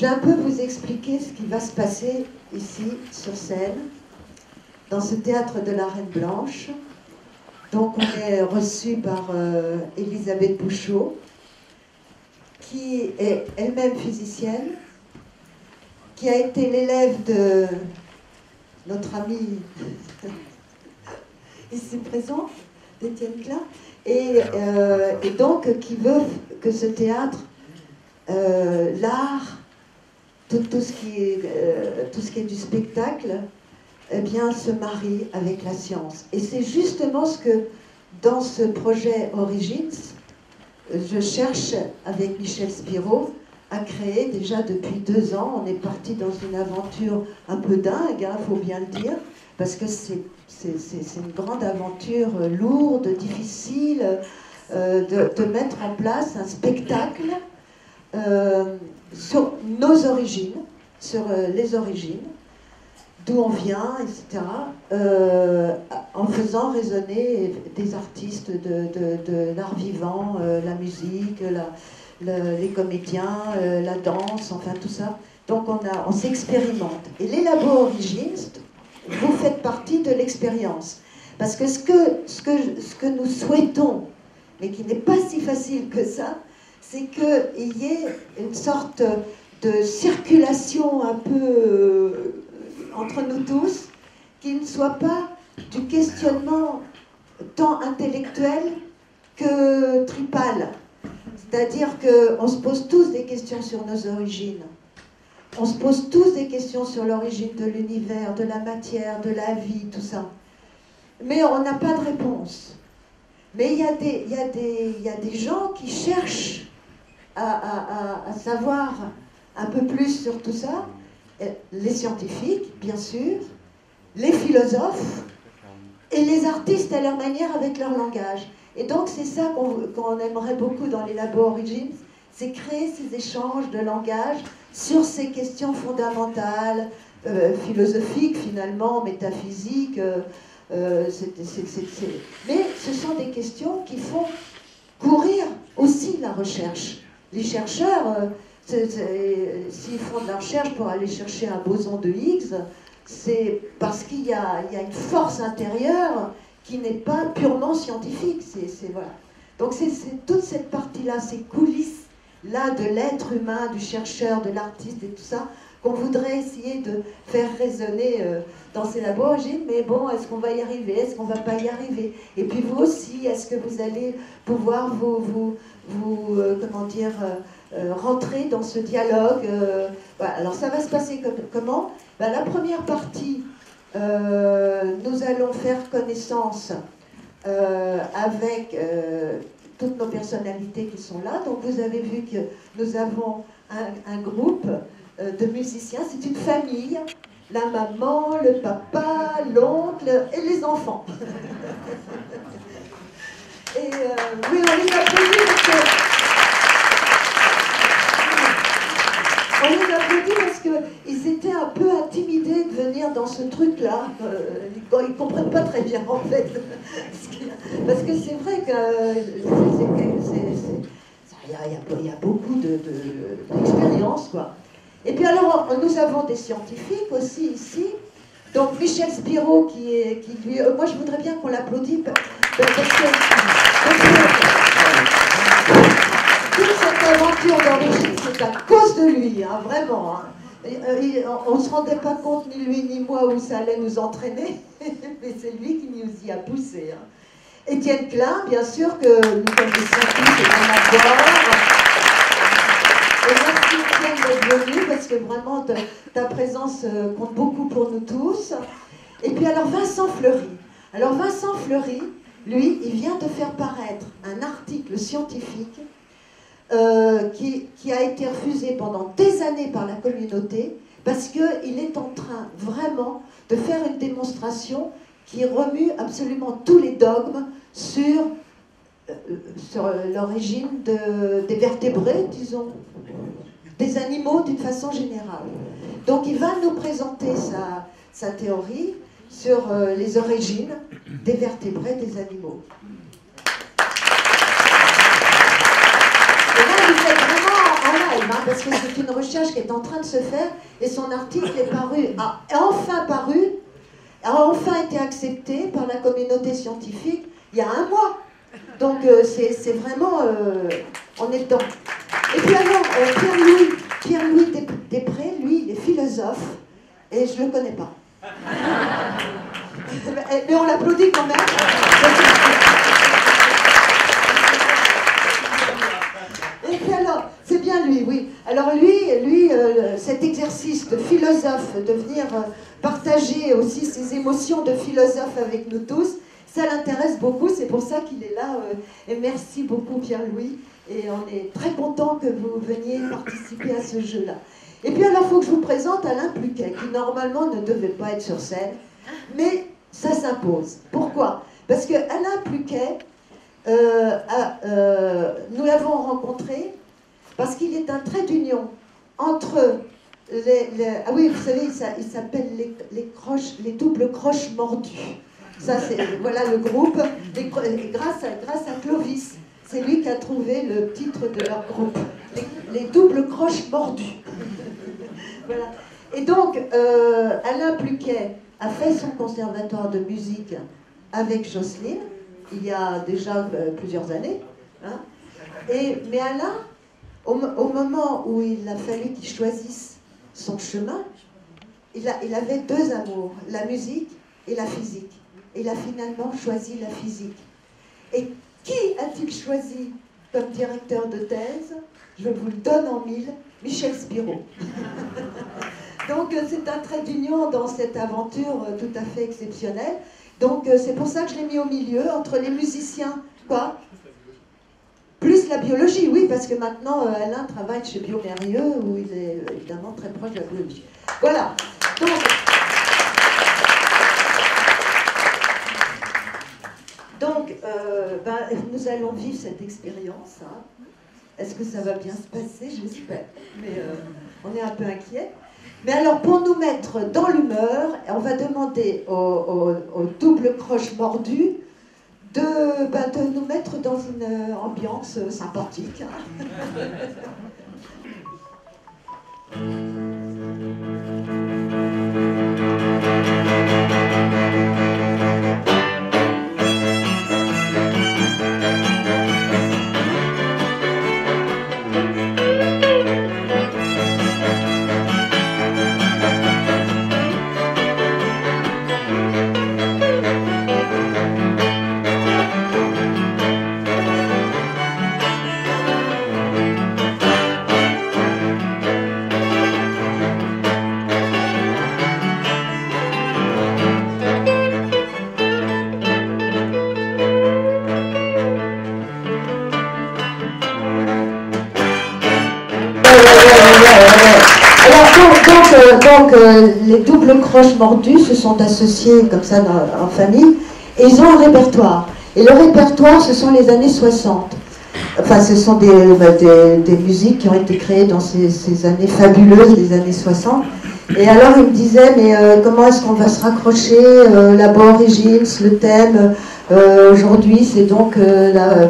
Je vais un peu vous expliquer ce qui va se passer ici, sur scène, dans ce théâtre de la Reine Blanche. Donc on est reçu par Elisabeth Bouchot, qui est elle-même physicienne, qui a été l'élève de notre ami ici présent, d'Étienne Klein, et donc qui veut que ce théâtre, l'art, tout ce qui est du spectacle, eh bien, se marie avec la science. Et c'est justement ce que, dans ce projet Origins, je cherche avec Michel Spiro à créer déjà depuis 2 ans. On est parti dans une aventure un peu dingue, hein, faut bien le dire, parce que c'est une grande aventure lourde, difficile, de mettre en place un spectacle sur nos origines, sur les origines, d'où on vient, etc., en faisant résonner des artistes de l'art vivant, la musique, les comédiens, la danse, enfin tout ça. Donc on s'expérimente. Et les labos Origins, vous faites partie de l'expérience. Parce que ce que nous souhaitons, mais qui n'est pas si facile que ça, c'est qu'il y ait une sorte de circulation un peu entre nous tous, qui ne soit pas du questionnement tant intellectuel que tripal. C'est-à-dire qu'on se pose tous des questions sur nos origines. On se pose tous des questions sur l'origine de l'univers, de la matière, de la vie, tout ça. Mais on n'a pas de réponse. Mais il y a des gens qui cherchent à savoir un peu plus sur tout ça. Les scientifiques, bien sûr, les philosophes et les artistes à leur manière avec leur langage. Et donc c'est ça qu'on aimerait beaucoup dans les labos Origins, c'est créer ces échanges de langage sur ces questions fondamentales, philosophiques finalement, métaphysiques. Mais ce sont des questions qui font courir aussi la recherche. Les chercheurs, s'ils font de la recherche pour aller chercher un boson de Higgs, c'est parce qu'il y a une force intérieure qui n'est pas purement scientifique. Voilà. Donc c'est toute cette partie-là, ces coulisses-là de l'être humain, du chercheur, de l'artiste et tout ça, qu'on voudrait essayer de faire résonner dans ces labos. Mais bon, est-ce qu'on va y arriver? Est-ce qu'on ne va pas y arriver? Et puis vous aussi, est-ce que vous allez pouvoir comment dire, rentrer dans ce dialogue? Voilà. Alors ça va se passer comment? Ben, la première partie, nous allons faire connaissance avec toutes nos personnalités qui sont là. Donc vous avez vu que nous avons un groupe de musiciens, c'est une famille, la maman, le papa, l'oncle et les enfants. Et oui, on les applaudit parce qu'ils étaient un peu intimidés de venir dans ce truc-là. Ils ne comprennent pas très bien, en fait. Parce que c'est vrai qu'il y a beaucoup d'expérience, quoi. Et puis alors, nous avons des scientifiques aussi ici. Donc Michel Spiro, qui lui... moi, je voudrais bien qu'on l'applaudisse, parce que toute cette aventure d'origine, c'est à cause de lui, hein, vraiment. Hein. On ne se rendait pas compte, ni lui ni moi, où ça allait nous entraîner, mais c'est lui qui nous y a poussé. Hein. Étienne Klein, bien sûr, que nous connaissons tous et qu'on adore. Et merci Étienne d'être venu, parce que vraiment ta présence compte beaucoup pour nous tous. Et puis alors Vincent Fleury. Alors Vincent Fleury, lui, il vient de faire paraître un article scientifique qui a été refusé pendant des années par la communauté, parce qu'il est en train vraiment de faire une démonstration qui remue absolument tous les dogmes sur l'origine des vertébrés, disons, des animaux d'une façon générale. Donc il va nous présenter sa théorie sur les origines des vertébrés des animaux. Et là, vous êtes vraiment en live, hein, parce que c'est une recherche qui est en train de se faire, et son article est paru, a enfin été accepté par la communauté scientifique il y a un mois. Donc c'est vraiment, on est dedans. Et puis alors, Pierre-Louis Després, lui, il est philosophe, et je ne le connais pas. Mais on l'applaudit quand même. Et puis alors, c'est bien lui, oui. Alors lui, cet exercice de philosophe, de venir partager aussi ses émotions de philosophe avec nous tous, ça l'intéresse beaucoup, c'est pour ça qu'il est là. Et merci beaucoup Pierre-Louis. Et on est très content que vous veniez participer à ce jeu-là. Et puis alors, il faut que je vous présente Alain Pluquet, qui normalement ne devait pas être sur scène, mais ça s'impose. Pourquoi? Parce que Alain Pluquet, nous l'avons rencontré parce qu'il est un trait d'union entre ah oui, vous savez, il s'appelle les doubles croches mordues. Ça, c'est voilà le groupe. Grâce à Clovis, c'est lui qui a trouvé le titre de leur groupe. Les doubles croches mordues. Voilà. Et donc, Alain Pluquet a fait son conservatoire de musique avec Jocelyne, il y a déjà plusieurs années. Hein. Mais Alain, au moment où il a fallu qu'il choisisse son chemin, il avait deux amours, la musique et la physique. Et il a finalement choisi la physique. Et qui a-t-il choisi comme directeur de thèse? Je vous le donne en mille, Michel Spiro. Donc c'est un trait d'union dans cette aventure tout à fait exceptionnelle. Donc c'est pour ça que je l'ai mis au milieu, entre les musiciens, quoi? Plus la biologie, oui, parce que maintenant Alain travaille chez Biomérieux, où il est évidemment très proche de la biologie. Voilà. Donc nous allons vivre cette expérience. Hein. Est-ce que ça va bien se passer? J'espère. Mais on est un peu inquiets. Mais alors, pour nous mettre dans l'humeur, on va demander aux doubles croches mordues de nous mettre dans une ambiance sympathique. Hein. Donc, les doubles croches mordues se sont associés comme ça en famille, et ils ont un répertoire. Et le répertoire, ce sont les années 60. Enfin, ce sont des musiques qui ont été créées dans ces années fabuleuses, les années 60. Et alors, il me disait, mais comment est-ce qu'on va se raccrocher là-bas, Origins, le thème, aujourd'hui, c'est donc la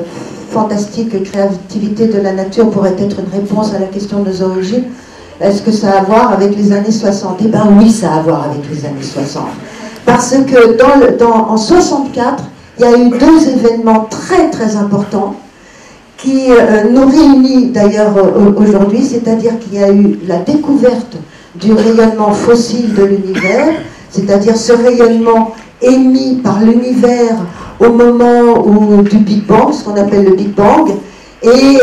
fantastique créativité de la nature pourrait être une réponse à la question de nos origines. Est-ce que ça a à voir avec les années 60? Eh bien oui, ça a à voir avec les années 60. Parce que en 64, il y a eu deux événements très très importants qui nous réunissent d'ailleurs aujourd'hui, c'est-à-dire qu'il y a eu la découverte du rayonnement fossile de l'univers, c'est-à-dire ce rayonnement émis par l'univers au moment du Big Bang, ce qu'on appelle le Big Bang, et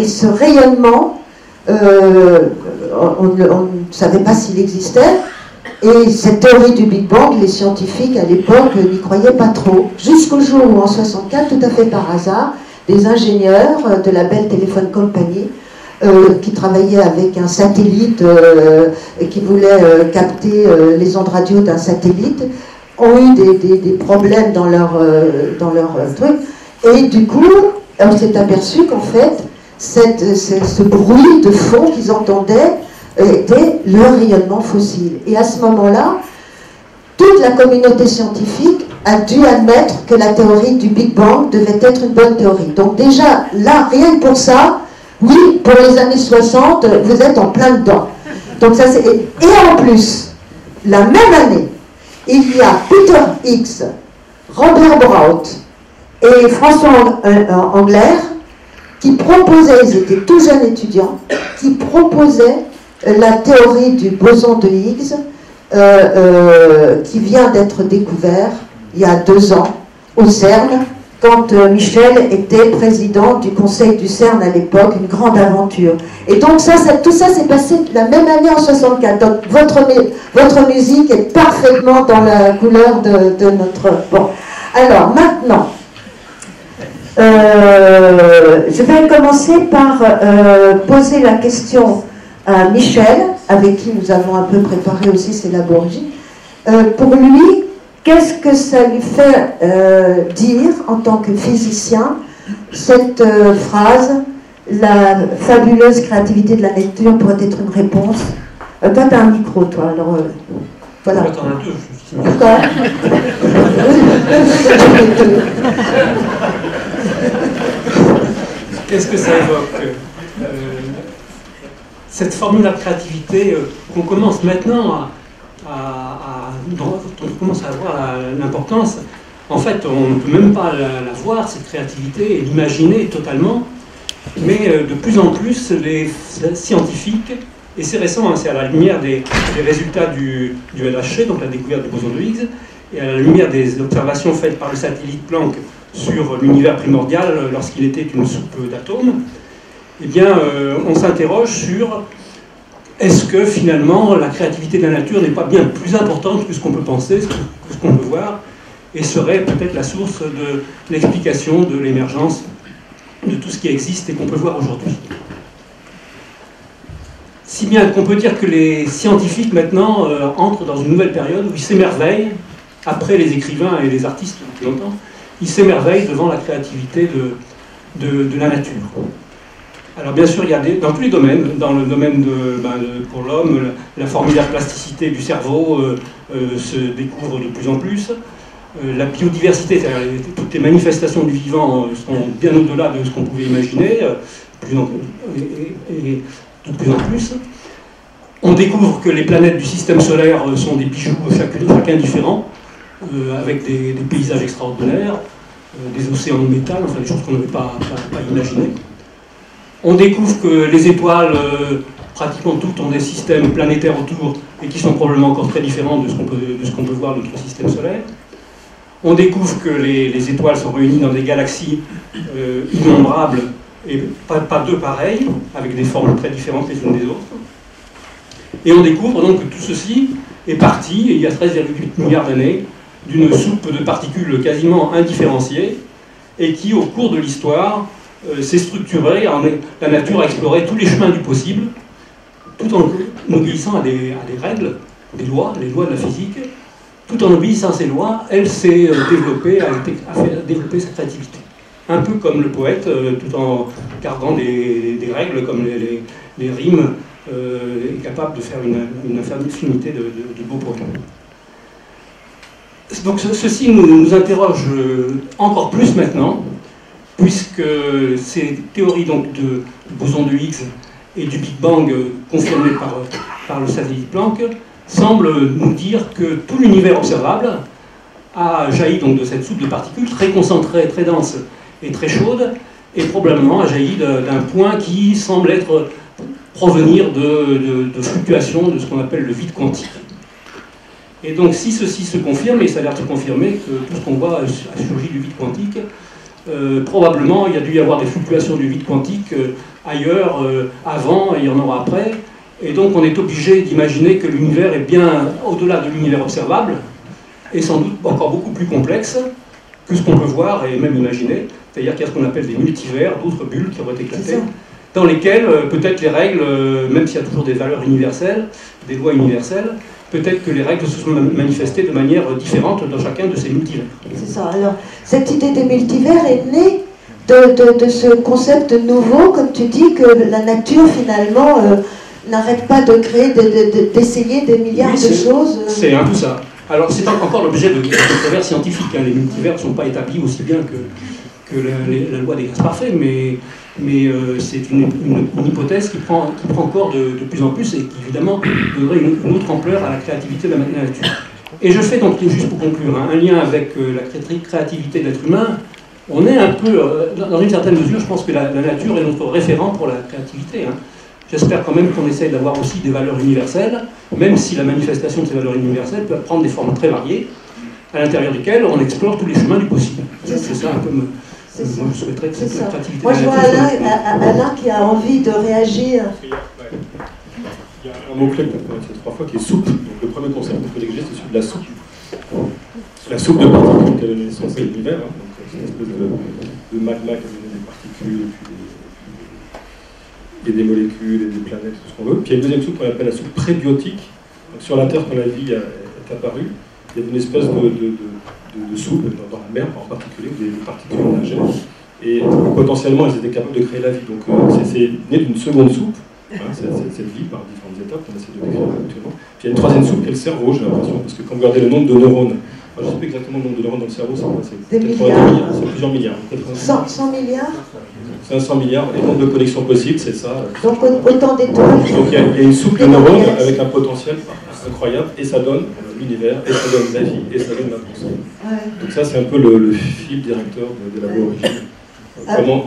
ce rayonnement, on ne savait pas s'il existait, et cette théorie du Big Bang, les scientifiques à l'époque n'y croyaient pas trop, jusqu'au jour où en 64, tout à fait par hasard, des ingénieurs de la Bell Telephone Company, qui travaillaient avec un satellite et qui voulaient capter les ondes radio d'un satellite, ont eu des problèmes dans leur truc, et du coup, on s'est aperçu qu'en fait, ce bruit de fond qu'ils entendaient était le rayonnement fossile. Et à ce moment-là, toute la communauté scientifique a dû admettre que la théorie du Big Bang devait être une bonne théorie. Donc déjà, là, rien que pour ça, Oui, pour les années 60, vous êtes en plein dedans. Donc ça, c'est... Et en plus, la même année, il y a Peter Higgs, Robert Braut et François Englert qui proposaient, ils étaient tout jeunes étudiants, qui proposaient la théorie du boson de Higgs qui vient d'être découvert il y a 2 ans au CERN, quand Michel était président du conseil du CERN à l'époque, une grande aventure. Et donc tout ça s'est passé la même année en 64. Donc votre musique est parfaitement dans la couleur de notre... Bon, alors maintenant, je vais commencer par poser la question à Michel, avec qui nous avons un peu préparé aussi ses laborigies. Pour lui, qu'est-ce que ça lui fait dire, en tant que physicien, cette phrase « La fabuleuse créativité de la nature pourrait être une réponse ». Toi, tu as un micro, toi, alors voilà. T'en as 2, je suis. Pourquoi? Qu'est-ce que ça évoque cette formule de créativité qu'on commence maintenant dont on commence à voir l'importance. En fait, on ne peut même pas la voir, cette créativité, et l'imaginer totalement, mais de plus en plus, les scientifiques, et c'est récent, hein, c'est à la lumière des résultats du LHC, donc la découverte du boson de Higgs, et à la lumière des observations faites par le satellite Planck sur l'univers primordial lorsqu'il était une soupe d'atomes, eh bien, on s'interroge sur est-ce que finalement la créativité de la nature n'est pas bien plus importante que ce qu'on peut penser, que ce qu'on peut voir, et serait peut-être la source de l'explication de l'émergence de tout ce qui existe et qu'on peut voir aujourd'hui. Si bien qu'on peut dire que les scientifiques maintenant entrent dans une nouvelle période où ils s'émerveillent, après les écrivains et les artistes depuis longtemps, ils s'émerveillent devant la créativité de la nature. Alors bien sûr, il y a dans tous les domaines, dans le domaine pour l'homme, la formidable plasticité du cerveau se découvre de plus en plus. La biodiversité, c'est-à-dire toutes les manifestations du vivant sont bien au-delà de ce qu'on pouvait imaginer, et de plus en plus. On découvre que les planètes du système solaire sont des bijoux, chacun différent, avec des paysages extraordinaires, des océans de métal, enfin des choses qu'on n'avait pas imaginées. On découvre que les étoiles, pratiquement toutes, ont des systèmes planétaires autour et qui sont probablement encore très différents de ce qu'on peut voir dans notre système solaire. On découvre que les étoiles sont réunies dans des galaxies innombrables et pas deux pareilles, avec des formes très différentes les unes des autres. Et on découvre donc que tout ceci est parti, il y a 13,8 milliards d'années, d'une soupe de particules quasiment indifférenciées et qui, au cours de l'histoire, s'est structurée. La nature a exploré tous les chemins du possible, tout en obéissant à des règles, des lois, les lois de la physique. Tout en obéissant à ces lois, elle s'est développée, a fait développer sa créativité. Un peu comme le poète, tout en gardant des règles comme les rimes, est capable de faire une infinité de beaux poèmes. Donc ceci nous interroge encore plus maintenant, puisque ces théories donc, du boson de Higgs et du Big Bang confirmées par le satellite Planck semblent nous dire que tout l'univers observable a jailli donc, de cette soupe de particules très concentrée, très dense et très chaude, et probablement a jailli d'un point qui semble provenir de fluctuations de ce qu'on appelle le vide quantique. Et donc si ceci se confirme, et ça a l'air de se confirmer que tout ce qu'on voit a surgi du vide quantique, probablement il y a dû y avoir des fluctuations du vide quantique ailleurs, avant, et il y en aura après, et donc on est obligé d'imaginer que l'univers est bien au-delà de l'univers observable, et sans doute encore beaucoup plus complexe que ce qu'on peut voir et même imaginer, c'est-à-dire qu'il y a ce qu'on appelle des multivers, d'autres bulles qui auraient éclaté, dans lesquelles peut-être les règles, même s'il y a toujours des valeurs universelles, des lois universelles, peut-être que les règles se sont manifestées de manière différente dans chacun de ces multivers. C'est ça. Alors, cette idée des multivers est née de ce concept nouveau, comme tu dis, que la nature, finalement, n'arrête pas de créer, d'essayer des milliards de choses. C'est un peu ça. Alors, c'est encore l'objet de controverses scientifiques. Hein. Les multivers ne sont pas établis aussi bien que la loi des gaz parfaits, mais mais c'est une hypothèse qui prend corps de plus en plus et qui évidemment donnerait une autre ampleur à la créativité de la nature. Et je fais donc, juste pour conclure, un lien avec la créativité de l'être humain. On est un peu, dans une certaine mesure, je pense que la nature est notre référent pour la créativité. Hein. J'espère quand même qu'on essaye d'avoir aussi des valeurs universelles, même si la manifestation de ces valeurs universelles peut prendre des formes très variées, à l'intérieur desquelles on explore tous les chemins du possible. C'est ça un peu... Moi, je souhaiterais que cette créativité... Moi, je vois Alain qui a envie de réagir. Il y a un mot-clé que tu as prononcé 3 fois qui est soupe. Donc, le premier concept que j'ai, c'est celui de la soupe. La soupe de particules qui a donné naissance à l'univers. Hein. Donc, c'est une espèce de magma qui a donné des particules, et des molécules, et des planètes, tout ce qu'on veut. Puis il y a une deuxième soupe qu'on appelle la soupe prébiotique. Donc, sur la Terre, quand la vie est apparue, il y a une espèce de soupe, dans la mer en particulier, où des particules nageaient. Et potentiellement, elles étaient capables de créer la vie. Donc, c'est né d'une seconde soupe. Hein, cette vie par différentes étapes qu'on essaie de décrire actuellement. Puis il y a une troisième soupe qui est le cerveau, j'ai l'impression, parce que quand vous regardez le nombre de neurones, je ne sais pas exactement le nombre de neurones dans le cerveau, c'est plusieurs milliards. 100 milliards 500 milliards, et le nombre de connexions possibles, c'est ça. Donc autant d'étoiles. Donc il y a une soupe de neurones avec un potentiel incroyable, et ça donne l'univers, et ça donne la vie, et ça donne la pensée. Ouais. Donc ça, c'est un peu le fil directeur de la origine.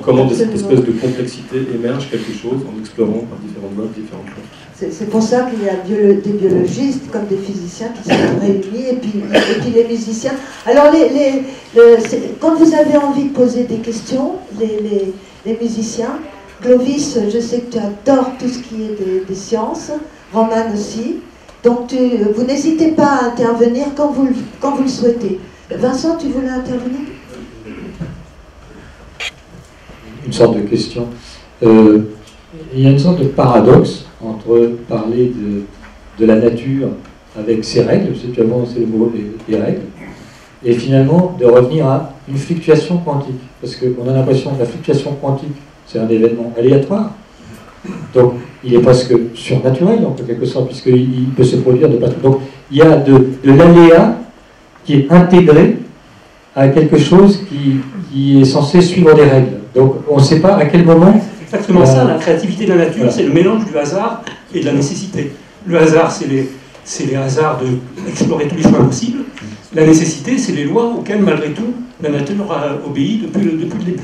Comment de cette espèce de complexité émerge quelque chose en explorant par différentes voies, différentes choses. C'est pour ça qu'il y a des biologistes comme des physiciens qui sont réunis et puis les musiciens. Alors quand vous avez envie de poser des questions, les musiciens, Clovis, je sais que tu adores tout ce qui est des sciences, Roman aussi, donc vous n'hésitez pas à intervenir quand vous le souhaitez. Vincent, tu voulais intervenir ? Une sorte de question. Il y a une sorte de paradoxe entre parler de la nature avec ses règles, tu as avancé le mot les règles, et finalement de revenir à une fluctuation quantique. Parce qu'on a l'impression que la fluctuation quantique, c'est un événement aléatoire. Donc il est presque surnaturel en quelque sorte, puisqu'il peut se produire de partout. Donc il y a de l'aléa qui est intégré à quelque chose qui est censé suivre des règles. Donc on ne sait pas à quel moment... C'est exactement ça, la créativité de la nature, c'est le mélange du hasard et de la nécessité. Le hasard, c'est les hasards d'explorer tous les chemins possibles. La nécessité, c'est les lois auxquelles, malgré tout, la nature a obéi depuis le début.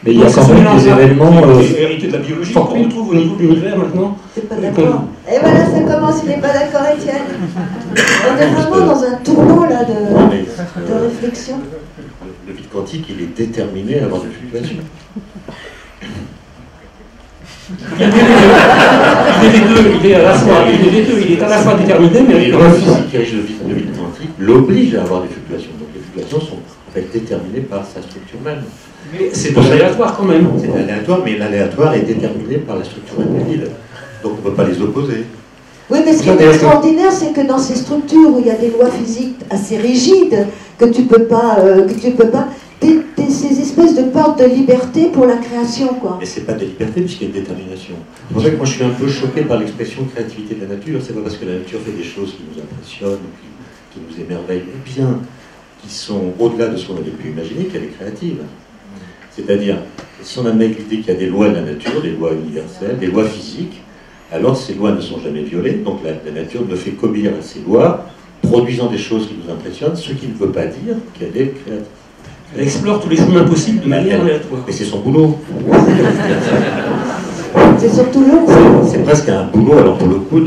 Mais il y a quand même des événements... hérité de la biologie qu'on retrouve au niveau de l'univers maintenant. C'est pas d'accord. Et voilà, ça commence, il n'est pas d'accord, Étienne. On est vraiment dans un tournant là de réflexion. Le vide quantique, il est déterminé à avoir des fluctuations. Il est à la fois déterminé, mais les lois physiques qui régissent le vide quantique l'obligent à avoir des fluctuations. Donc les fluctuations sont en fait déterminées par sa structure même. Mais c'est aléatoire quand même. C'est aléatoire, mais l'aléatoire est déterminé par la structure même des villes. Donc on ne peut pas les opposer. Oui, mais ce qui est extraordinaire, c'est que dans ces structures où il y a des lois physiques assez rigides, que tu peux pas, ces espèces de portes de liberté pour la création, quoi. Mais c'est pas de liberté, puisqu'il y a une détermination. C'est pour ça que moi je suis un peu choqué par l'expression créativité de la nature. C'est pas parce que la nature fait des choses qui nous impressionnent, qui nous émerveillent, mais bien qui sont au-delà de ce qu'on avait pu imaginer, qu'elle est créative. C'est-à-dire, si on admet l'idée qu'il y a des lois de la nature, des lois universelles, des lois physiques, alors ces lois ne sont jamais violées, donc la nature ne fait qu'obéir à ces lois, produisant des choses qui nous impressionnent, ce qui ne veut pas dire qu'elle est créative. Elle explore tous les chemins possibles de manière aléatoire. Mais c'est son boulot. C'est surtout l'eau. C'est presque un boulot, alors pour le coup,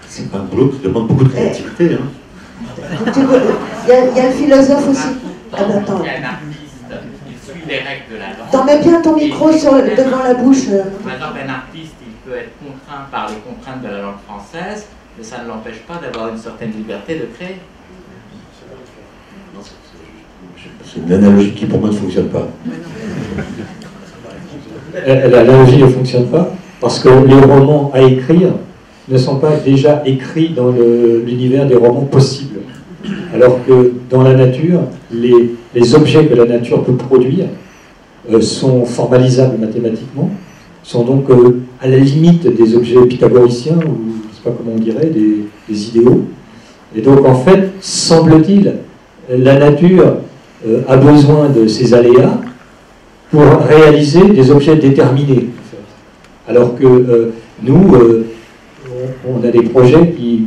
c'est pas un boulot qui demande beaucoup de créativité. Hein. Il y a le philosophe aussi. Il y a un artiste, il suit les règles de la langue. T'en mets bien ton micro devant la bouche. Par exemple, un artiste, il peut être contraint par les contraintes de la langue française, mais ça ne l'empêche pas d'avoir une certaine liberté de créer. C'est une analogie qui pour moi ne fonctionne pas. L'analogie ne fonctionne pas parce que les romans à écrire ne sont pas déjà écrits dans l'univers des romans possibles. Alors que dans la nature, les objets que la nature peut produire sont formalisables mathématiquement, sont donc à la limite des objets pythagoriciens, ou je ne sais pas comment on dirait, des idéaux. Et donc en fait, semble-t-il, la nature a besoin de ces aléas pour réaliser des objets déterminés. Alors que nous, on a des projets qui,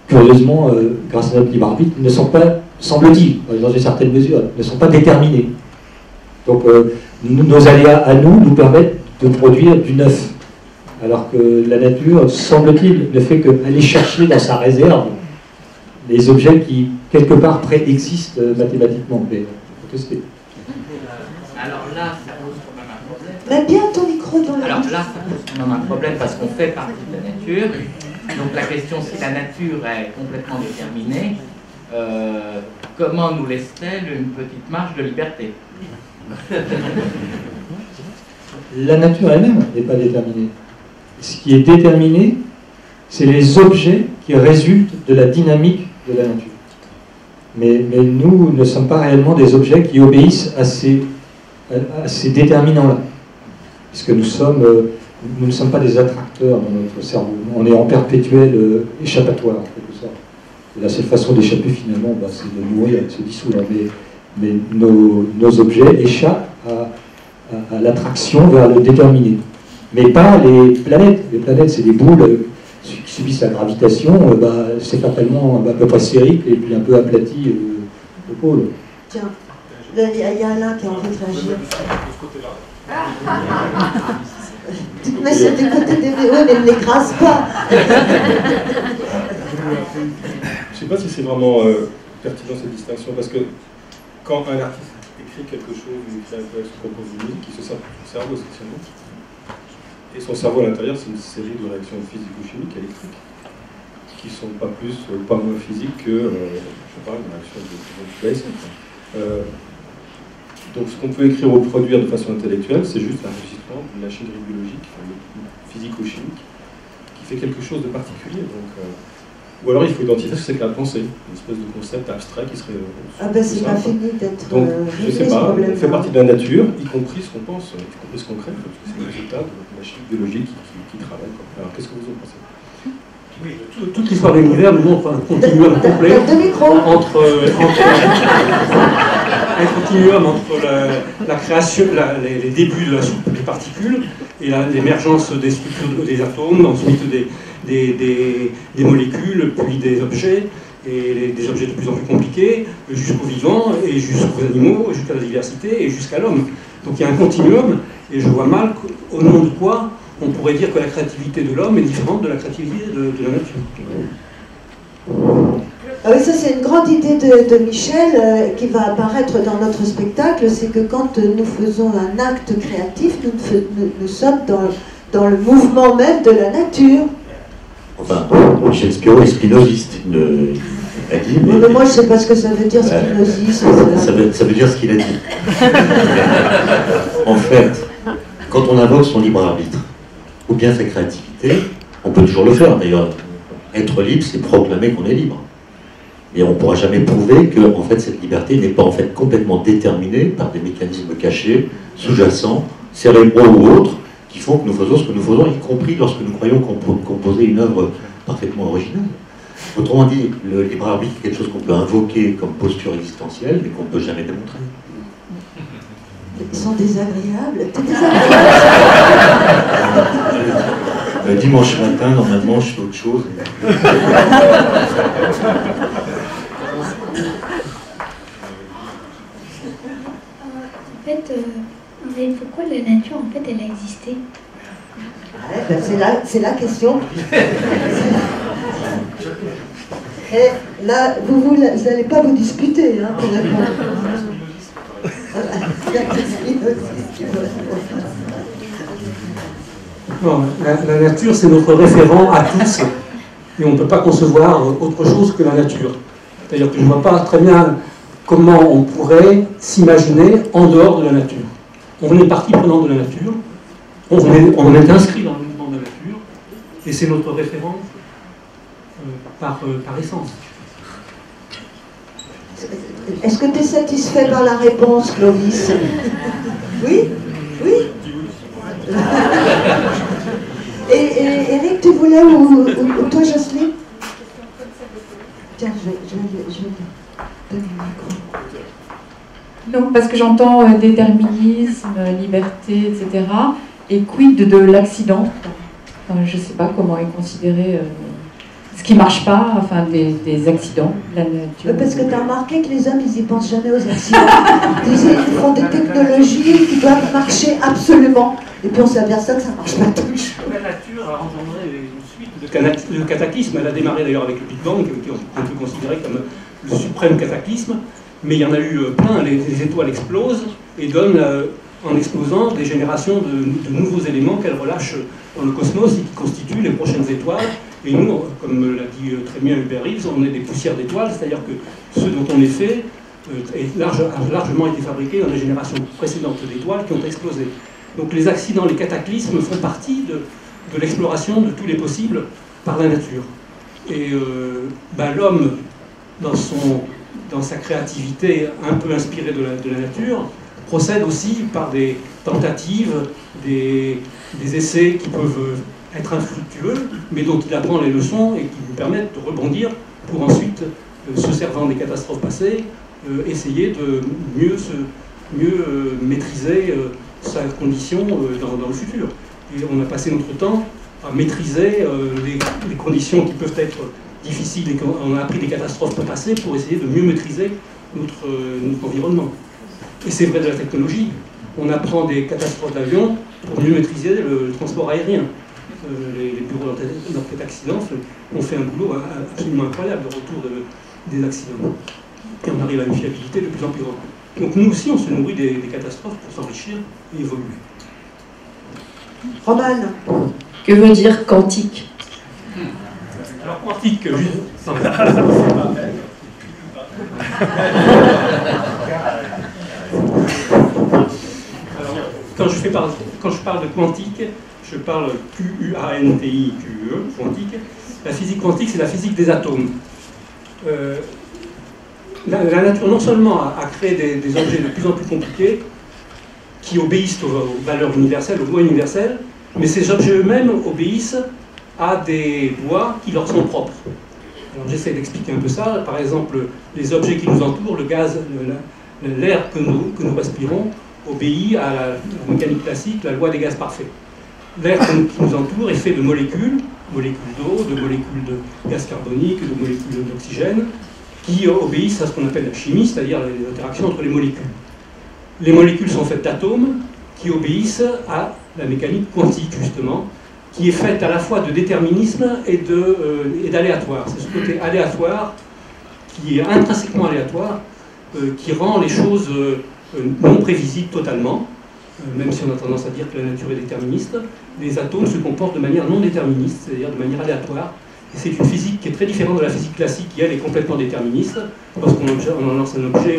curieusement, grâce à notre libre arbitre, ne sont pas, semble-t-il, dans une certaine mesure, ne sont pas déterminés. Donc nos aléas à nous permettent de produire du neuf. Alors que la nature, semble-t-il, ne fait qu'aller chercher dans sa réserve les objets qui, quelque part, préexistent mathématiquement. Mais on peut tester. Alors là, ça pose quand même un problème. Mets bien ton micro dans la... Alors là, ça pose quand même un problème parce qu'on fait partie de la nature. Donc la question, si la nature est complètement déterminée, comment nous laisse-t-elle une petite marge de liberté? La nature elle-même n'est pas déterminée. Ce qui est déterminé, c'est les objets qui résultent de la dynamique de la nature. Mais nous ne sommes pas réellement des objets qui obéissent à ces déterminants-là. Puisque nous ne sommes pas des attracteurs dans notre cerveau. On est en perpétuel échappatoire, en quelque sorte. Et la seule façon d'échapper, finalement, c'est de mourir, de se dissoudre. Mais nos objets échappent à l'attraction vers le déterminé. Mais pas les planètes. Les planètes, c'est des boules qui subissent la gravitation, c'est fatalement à peu près sphérique et puis un peu aplati au pôle. Tiens, il y a Alain qui a envie de réagir. Mais c'est du côté des VO, mais ne l'écrase pas. Je ne sais pas si c'est vraiment pertinent cette distinction, parce que quand un artiste écrit quelque chose, il écrit un texte, compose une musique, il se sert de son cerveau essentiellement. Et son cerveau à l'intérieur, c'est une série de réactions physico-chimiques, électriques, qui ne sont pas plus, pas moins physiques que, je parle, une réaction de Blaise. Donc ce qu'on peut écrire ou produire de façon intellectuelle, c'est juste l'enregistrement d'une machinerie biologique, physico-chimique, qui fait quelque chose de particulier. Donc, ou alors il faut identifier ce que c'est que la pensée, une espèce de concept abstrait qui serait... c'est pas fini d'être... Donc, je ne sais pas, on fait partie de la nature, y compris ce qu'on pense, y compris ce qu'on crée, parce que c'est le résultat de notre machine biologique qui travaille. Alors, qu'est-ce que vous en pensez? Oui, toute l'histoire de l'univers nous montre un continuum complet entre la création, les débuts de la soupe des particules et l'émergence des structures des atomes, ensuite des molécules, puis des objets, et des objets de plus en plus compliqués, jusqu'aux vivants, et jusqu'aux animaux, jusqu'à la diversité, et jusqu'à l'homme. Donc il y a un continuum, et je vois mal au nom de quoi on pourrait dire que la créativité de l'homme est différente de la créativité de la nature. Ah oui, ça c'est une grande idée de Michel qui va apparaître dans notre spectacle, c'est que quand nous faisons un acte créatif, nous sommes dans le mouvement même de la nature. Enfin, Michel Spiro est spinoziste, a dit, mais moi je ne sais pas ce que ça veut dire, spinoziste. Ça veut dire ce qu'il a dit. En fait, quand on invoque son libre arbitre, ou bien sa créativité, on peut toujours le faire d'ailleurs. Être libre, c'est proclamer qu'on est libre. Et on ne pourra jamais prouver que en fait, cette liberté n'est pas en fait complètement déterminée par des mécanismes cachés, sous-jacents, cérébraux ou autres, qui font que nous faisons ce que nous faisons, y compris lorsque nous croyons composer une œuvre parfaitement originale. Autrement dit, le libre arbitre est quelque chose qu'on peut invoquer comme posture existentielle, mais qu'on ne peut jamais démontrer. Ils sont désagréables. T'es désagréable. Dimanche matin, normalement, je fais autre chose. En fait, pourquoi la nature, en fait, elle a existé? C'est la question. Et là, vous n'allez pas vous disputer pour répondre. Non, la nature, c'est notre référent à tous, et on ne peut pas concevoir autre chose que la nature. C'est-à-dire que je ne vois pas très bien comment on pourrait s'imaginer en dehors de la nature. On est partie prenante de la nature, on est inscrit dans le mouvement de la nature, et c'est notre référent par essence. Est-ce que tu es satisfait par la réponse, Clovis? Oui? Oui? Et Eric, tu voulais ou toi, Jocelyne? Tiens, je vais donner le micro. Non, parce que j'entends déterminisme, liberté, etc. Et quid de l'accident? Enfin, je ne sais pas comment est considéré ce qui ne marche pas, enfin des accidents, la nature. Parce que tu as remarqué que les hommes, ils n'y pensent jamais aux accidents. Ils font des technologies qui doivent marcher absolument. Et puis on s'aperçoit que ça ne marche pas toujours. La nature a engendré une suite de cataclysmes. Elle a démarré d'ailleurs avec le Big Bang, qu'on peut considérer comme le suprême cataclysme. Mais il y en a eu plein. Les étoiles explosent et donnent, en explosant, des générations de nouveaux éléments qu'elles relâchent dans le cosmos et qui constituent les prochaines étoiles. Et nous, comme l'a dit très bien Hubert Reeves, on est des poussières d'étoiles, c'est-à-dire que ce dont on est fait a largement été fabriqué dans les générations précédentes d'étoiles qui ont explosé. Donc les accidents, les cataclysmes font partie de l'exploration de tous les possibles par la nature. Et l'homme, dans sa créativité un peu inspirée de la nature, procède aussi par des tentatives, des essais qui peuvent être infructueux, mais dont il apprend les leçons et qui lui permettent de rebondir pour ensuite, se servant des catastrophes passées, essayer de mieux maîtriser sa condition dans le futur. Et on a passé notre temps à maîtriser les conditions qui peuvent être difficiles et qu'on a appris des catastrophes passées pour essayer de mieux maîtriser notre environnement. Et c'est vrai de la technologie. On apprend des catastrophes d'avion pour mieux maîtriser le transport aérien. Les bureaux d'enquête d'accidents ont fait un boulot absolument incroyable de retour des accidents. Et on arrive à une fiabilité de plus en plus grande. Donc nous aussi, on se nourrit des catastrophes pour s'enrichir et évoluer. Romane. Que veut dire quantique? Alors quantique, quand je parle de quantique, je parle Q-U-A-N-T-I-Q-E, quantique. La physique quantique, c'est la physique des atomes. La nature, non seulement a créé des objets de plus en plus compliqués, qui obéissent aux valeurs universelles, aux lois universelles, mais ces objets eux-mêmes obéissent à des lois qui leur sont propres. Alors j'essaie d'expliquer un peu ça. Par exemple, les objets qui nous entourent, le gaz, l'air que nous respirons, obéit à la mécanique classique, la loi des gaz parfaits. L'air qui nous entoure est fait de molécules d'eau, de molécules de gaz carbonique, de molécules d'oxygène, qui obéissent à ce qu'on appelle la chimie, c'est-à-dire les interactions entre les molécules. Les molécules sont faites d'atomes qui obéissent à la mécanique quantique, justement, qui est faite à la fois de déterminisme et d'aléatoire. C'est ce côté aléatoire, qui est intrinsèquement aléatoire, qui rend les choses non prévisibles totalement, même si on a tendance à dire que la nature est déterministe. Les atomes se comportent de manière non déterministe, c'est-à-dire de manière aléatoire. Et c'est une physique qui est très différente de la physique classique, qui elle est complètement déterministe. Lorsqu'on lance un objet,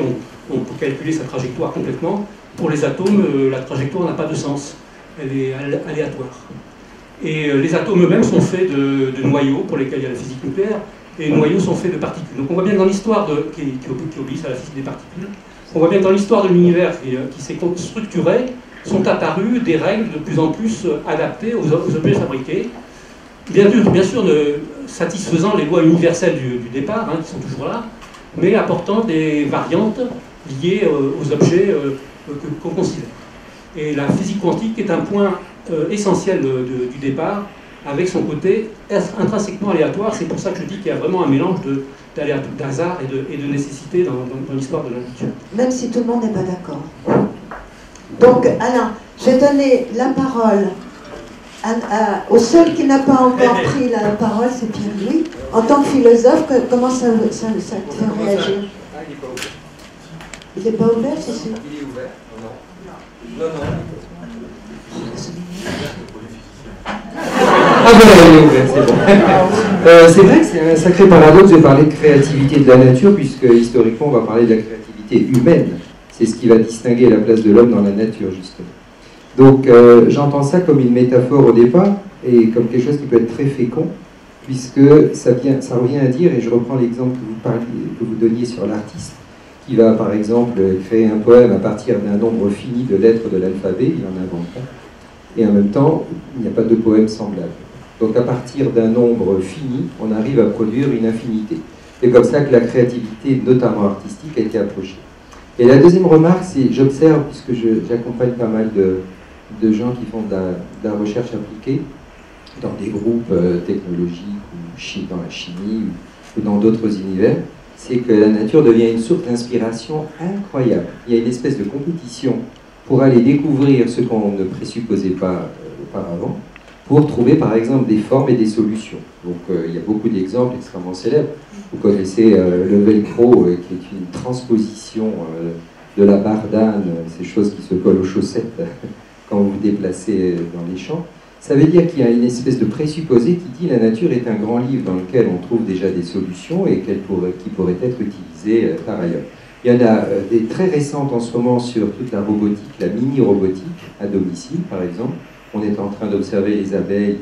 on peut calculer sa trajectoire complètement. Pour les atomes, la trajectoire n'a pas de sens, elle est aléatoire. Et les atomes eux-mêmes sont faits de noyaux, pour lesquels il y a la physique nucléaire, et les noyaux sont faits de particules. Donc on voit bien que dans l'histoire qui obéissent à la physique des particules, on voit bien que dans l'histoire de l'univers qui s'est structuré, sont apparues des règles de plus en plus adaptées aux objets fabriqués, bien sûr satisfaisant les lois universelles du départ, qui sont toujours là, mais apportant des variantes liées aux objets qu'on considère. Et la physique quantique est un point essentiel du départ, avec son côté intrinsèquement aléatoire. C'est pour ça que je dis qu'il y a vraiment un mélange d'hasard et de nécessité dans l'histoire de la nature. Même si tout le monde n'est pas d'accord. Donc, Alain, je vais donner la parole au seul qui n'a pas encore pris la parole, c'est Pierre-Louis. En tant que philosophe, comment ça te fait réagir? Il n'est pas ouvert, c'est sûr? Il est ouvert, non. Ah voilà, il est ouvert, c'est bon. C'est vrai que c'est un sacré paradoxe de parler de créativité de la nature, puisque historiquement on va parler de la créativité humaine. C'est ce qui va distinguer la place de l'homme dans la nature, justement. Donc j'entends ça comme une métaphore au départ, et comme quelque chose qui peut être très fécond, puisque ça revient à dire, et je reprends l'exemple que vous donniez sur l'artiste, qui va par exemple créer un poème à partir d'un nombre fini de lettres de l'alphabet, il en invente un, et en même temps, il n'y a pas de poème semblable. Donc à partir d'un nombre fini, on arrive à produire une infinité. C'est comme ça que la créativité, notamment artistique, a été approchée. Et la deuxième remarque, c'est, j'observe, puisque j'accompagne pas mal de gens qui font de la recherche appliquée dans des groupes technologiques ou dans la chimie ou dans d'autres univers, c'est que la nature devient une source d'inspiration incroyable. Il y a une espèce de compétition pour aller découvrir ce qu'on ne présupposait pas auparavant, pour trouver par exemple des formes et des solutions. Donc il y a beaucoup d'exemples extrêmement célèbres. Vous connaissez le velcro, qui est une transposition de la bardane, ces choses qui se collent aux chaussettes quand vous vous déplacez dans les champs. Ça veut dire qu'il y a une espèce de présupposé qui dit la nature est un grand livre dans lequel on trouve déjà des solutions et qui pourraient être utilisées par ailleurs. Il y en a des très récentes en ce moment sur toute la robotique, la mini-robotique à domicile par exemple. On est en train d'observer les abeilles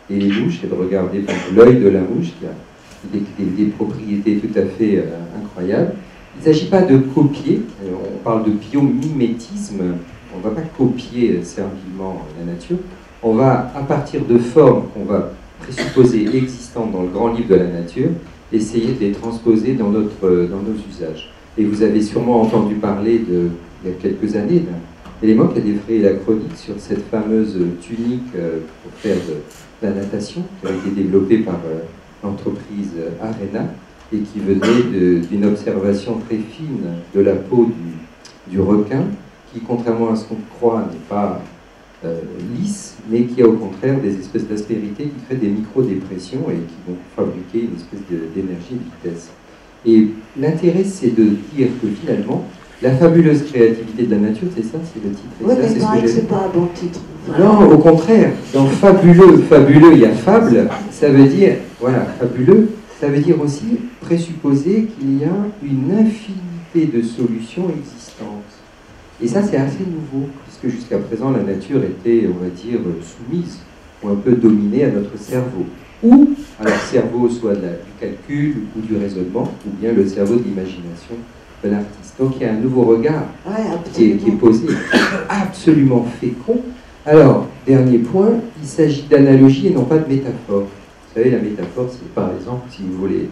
et les mouches et de regarder l'œil de la mouche qui a des propriétés tout à fait incroyables. Il ne s'agit pas de copier, on parle de biomimétisme, on ne va pas copier servilement la nature. On va, à partir de formes qu'on va présupposer existantes dans le grand livre de la nature, essayer de les transposer dans nos usages. Et vous avez sûrement entendu parler, il y a quelques années, d'un élément qui a défrayé la chronique sur cette fameuse tunique pour faire de la natation, qui a été développée par l'entreprise Arena, et qui venait d'une observation très fine de la peau du requin, qui, contrairement à ce qu'on croit, n'est pas lisse, mais qui a au contraire des espèces d'aspérités qui créent des micro-dépressions et qui vont fabriquer une espèce d'énergie et de vitesse. Et l'intérêt, c'est de dire que finalement, la fabuleuse créativité de la nature, c'est ça, c'est le titre. Oui, mais il paraît que c'est pas un bon titre. Non, au contraire, dans fabuleux, il y a fable, ça veut dire, voilà, fabuleux, ça veut dire aussi présupposer qu'il y a une infinité de solutions existantes. Et ça, c'est assez nouveau, puisque jusqu'à présent, la nature était, on va dire, soumise ou un peu dominée à notre cerveau. Ou, alors, cerveau soit du calcul ou du raisonnement, ou bien le cerveau de l'imagination de l'artiste. Donc, il y a un nouveau regard qui est posé, absolument fécond. Alors, dernier point, il s'agit d'analogie et non pas de métaphore. Vous savez, la métaphore, c'est par exemple, si vous voulez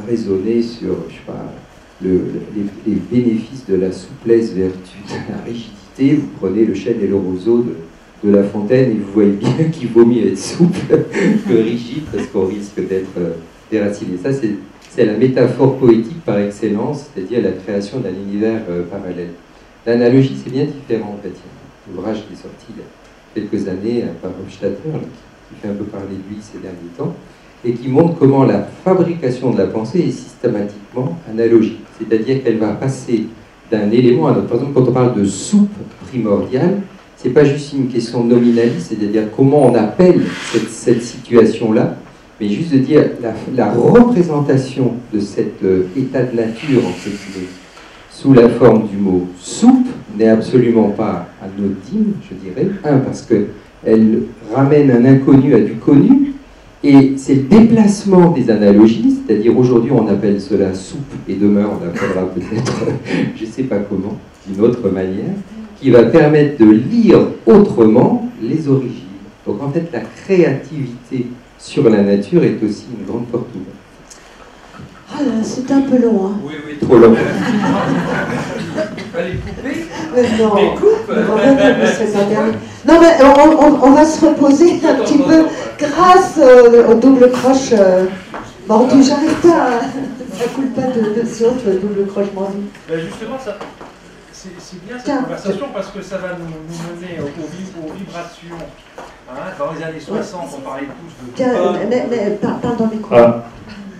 raisonner sur, je sais pas, les bénéfices de la souplesse vertu de la rigidité, vous prenez le chêne et le roseau de La Fontaine et vous voyez bien qu'il vaut mieux être souple que rigide parce qu'on risque d'être déraciné. Ça, c'est la métaphore poétique par excellence, c'est-à-dire la création d'un univers parallèle. L'analogie, c'est bien différent en fait. Il y a un ouvrage qui est sorti il y a quelques années par Hofstadter, qui fait un peu parler de lui ces derniers temps, et qui montre comment la fabrication de la pensée est systématiquement analogique. C'est-à-dire qu'elle va passer d'un élément à un autre. Par exemple, quand on parle de soupe primordiale, c'est pas juste une question nominaliste, c'est-à-dire comment on appelle cette situation-là, mais juste de dire la représentation de cet état de nature, entre guillemets, sous la forme du mot soupe, n'est absolument pas anodine, je dirais. Parce qu'elle ramène un inconnu à du connu, et c'est le déplacement des analogies, c'est-à-dire aujourd'hui on appelle cela soupe, et demain on l'appellera peut-être, je ne sais pas comment, d'une autre manière, qui va permettre de lire autrement les origines. Donc en fait la créativité sur la nature est aussi une grande fortune. Ah là, c'est un peu long, hein. Oui, oui. Trop long. Fallait couper. Non, Mais coupe. Non, mais on va se reposer un petit peu grâce au double croche mordu. J'arrive pas, ça coule pas de source, le double croche mordu. Justement, c'est bien cette conversation parce que ça va nous mener aux vibrations. Dans les années 60, on parlait tous de... Tiens, parle dans le micro.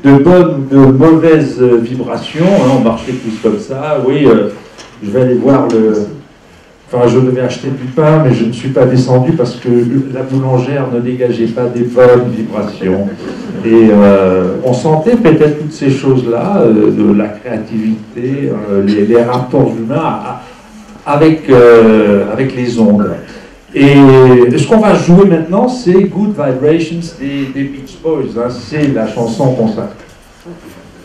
De bonnes ou de mauvaises vibrations, on marchait tous comme ça. Oui, je vais aller voir Enfin, je devais acheter du pain, mais je ne suis pas descendu parce que la boulangère ne dégageait pas des bonnes vibrations. Et on sentait peut-être toutes ces choses-là, de la créativité, les rapports humains avec les ondes. Et ce qu'on va jouer maintenant, c'est Good Vibrations des Beach Boys. C'est la chanson consacrée.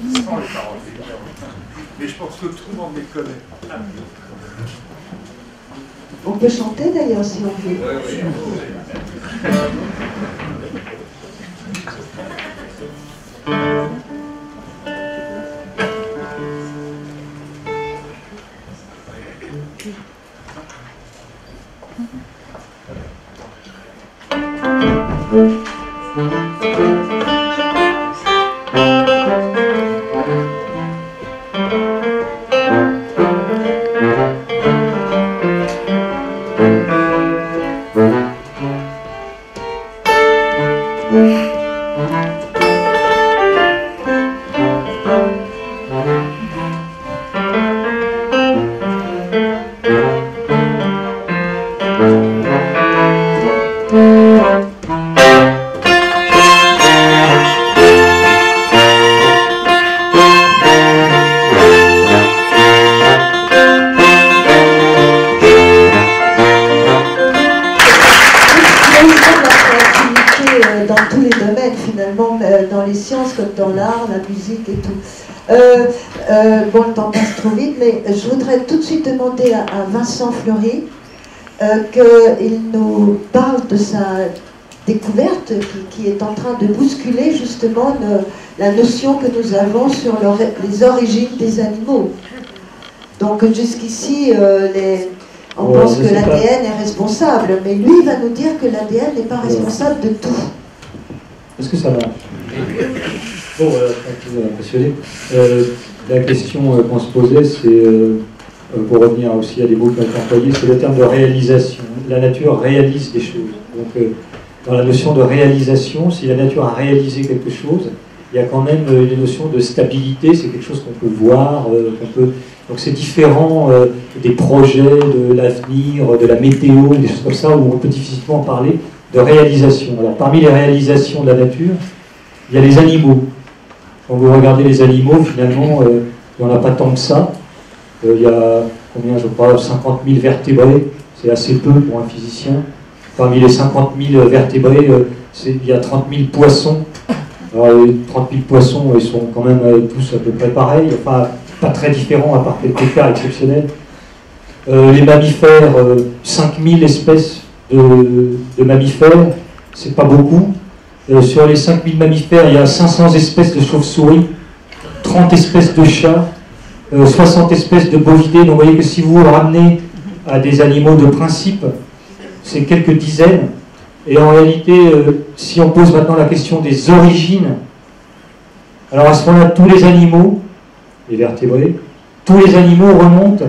Sans les paroles, mais je pense que tout le monde les connaît. On peut chanter d'ailleurs si on veut. heureusement de la créativité dans tous les domaines, finalement, dans les sciences comme dans l'art, la musique et tout. Bon, le temps passe trop vite, mais je voudrais tout de suite demander à Vincent Fleury qu'il nous parle de sa découverte qui est en train de bousculer justement la notion que nous avons sur les origines des animaux. Donc jusqu'ici, on pense que l'ADN est responsable, mais lui il va nous dire que l'ADN n'est pas responsable de tout. Est-ce que ça marche? Bon, je suis impressionné. La question qu'on se posait, c'est, pour revenir aussi à des mots qui ont été employés, c'est le terme de réalisation. La nature réalise des choses. Donc, dans la notion de réalisation, si la nature a réalisé quelque chose, il y a quand même une notion de stabilité, c'est quelque chose qu'on peut voir, donc c'est différent des projets, de l'avenir, de la météo, des choses comme ça, où on peut difficilement parler de réalisation. Alors parmi les réalisations de la nature, il y a les animaux. Quand vous regardez les animaux, finalement, il n'y en a pas tant que ça. Il y a, combien, je crois, 50 000 vertébrés, c'est assez peu pour un physicien. Parmi les 50 000 vertébrés, il y a 30 000 poissons. Alors, les 30 000 poissons, ils sont quand même tous à peu près pareils, enfin, pas très différents, à part quelques cas exceptionnels. Les mammifères, 5 000 espèces de mammifères, c'est pas beaucoup. Sur les 5 000 mammifères, il y a 500 espèces de chauves-souris, 30 espèces de chats, 60 espèces de bovidés. Donc vous voyez que si vous ramenez à des animaux de principe, c'est quelques dizaines. Et en réalité, si on pose maintenant la question des origines, alors à ce moment-là, tous les animaux, les vertébrés, tous les animaux remontent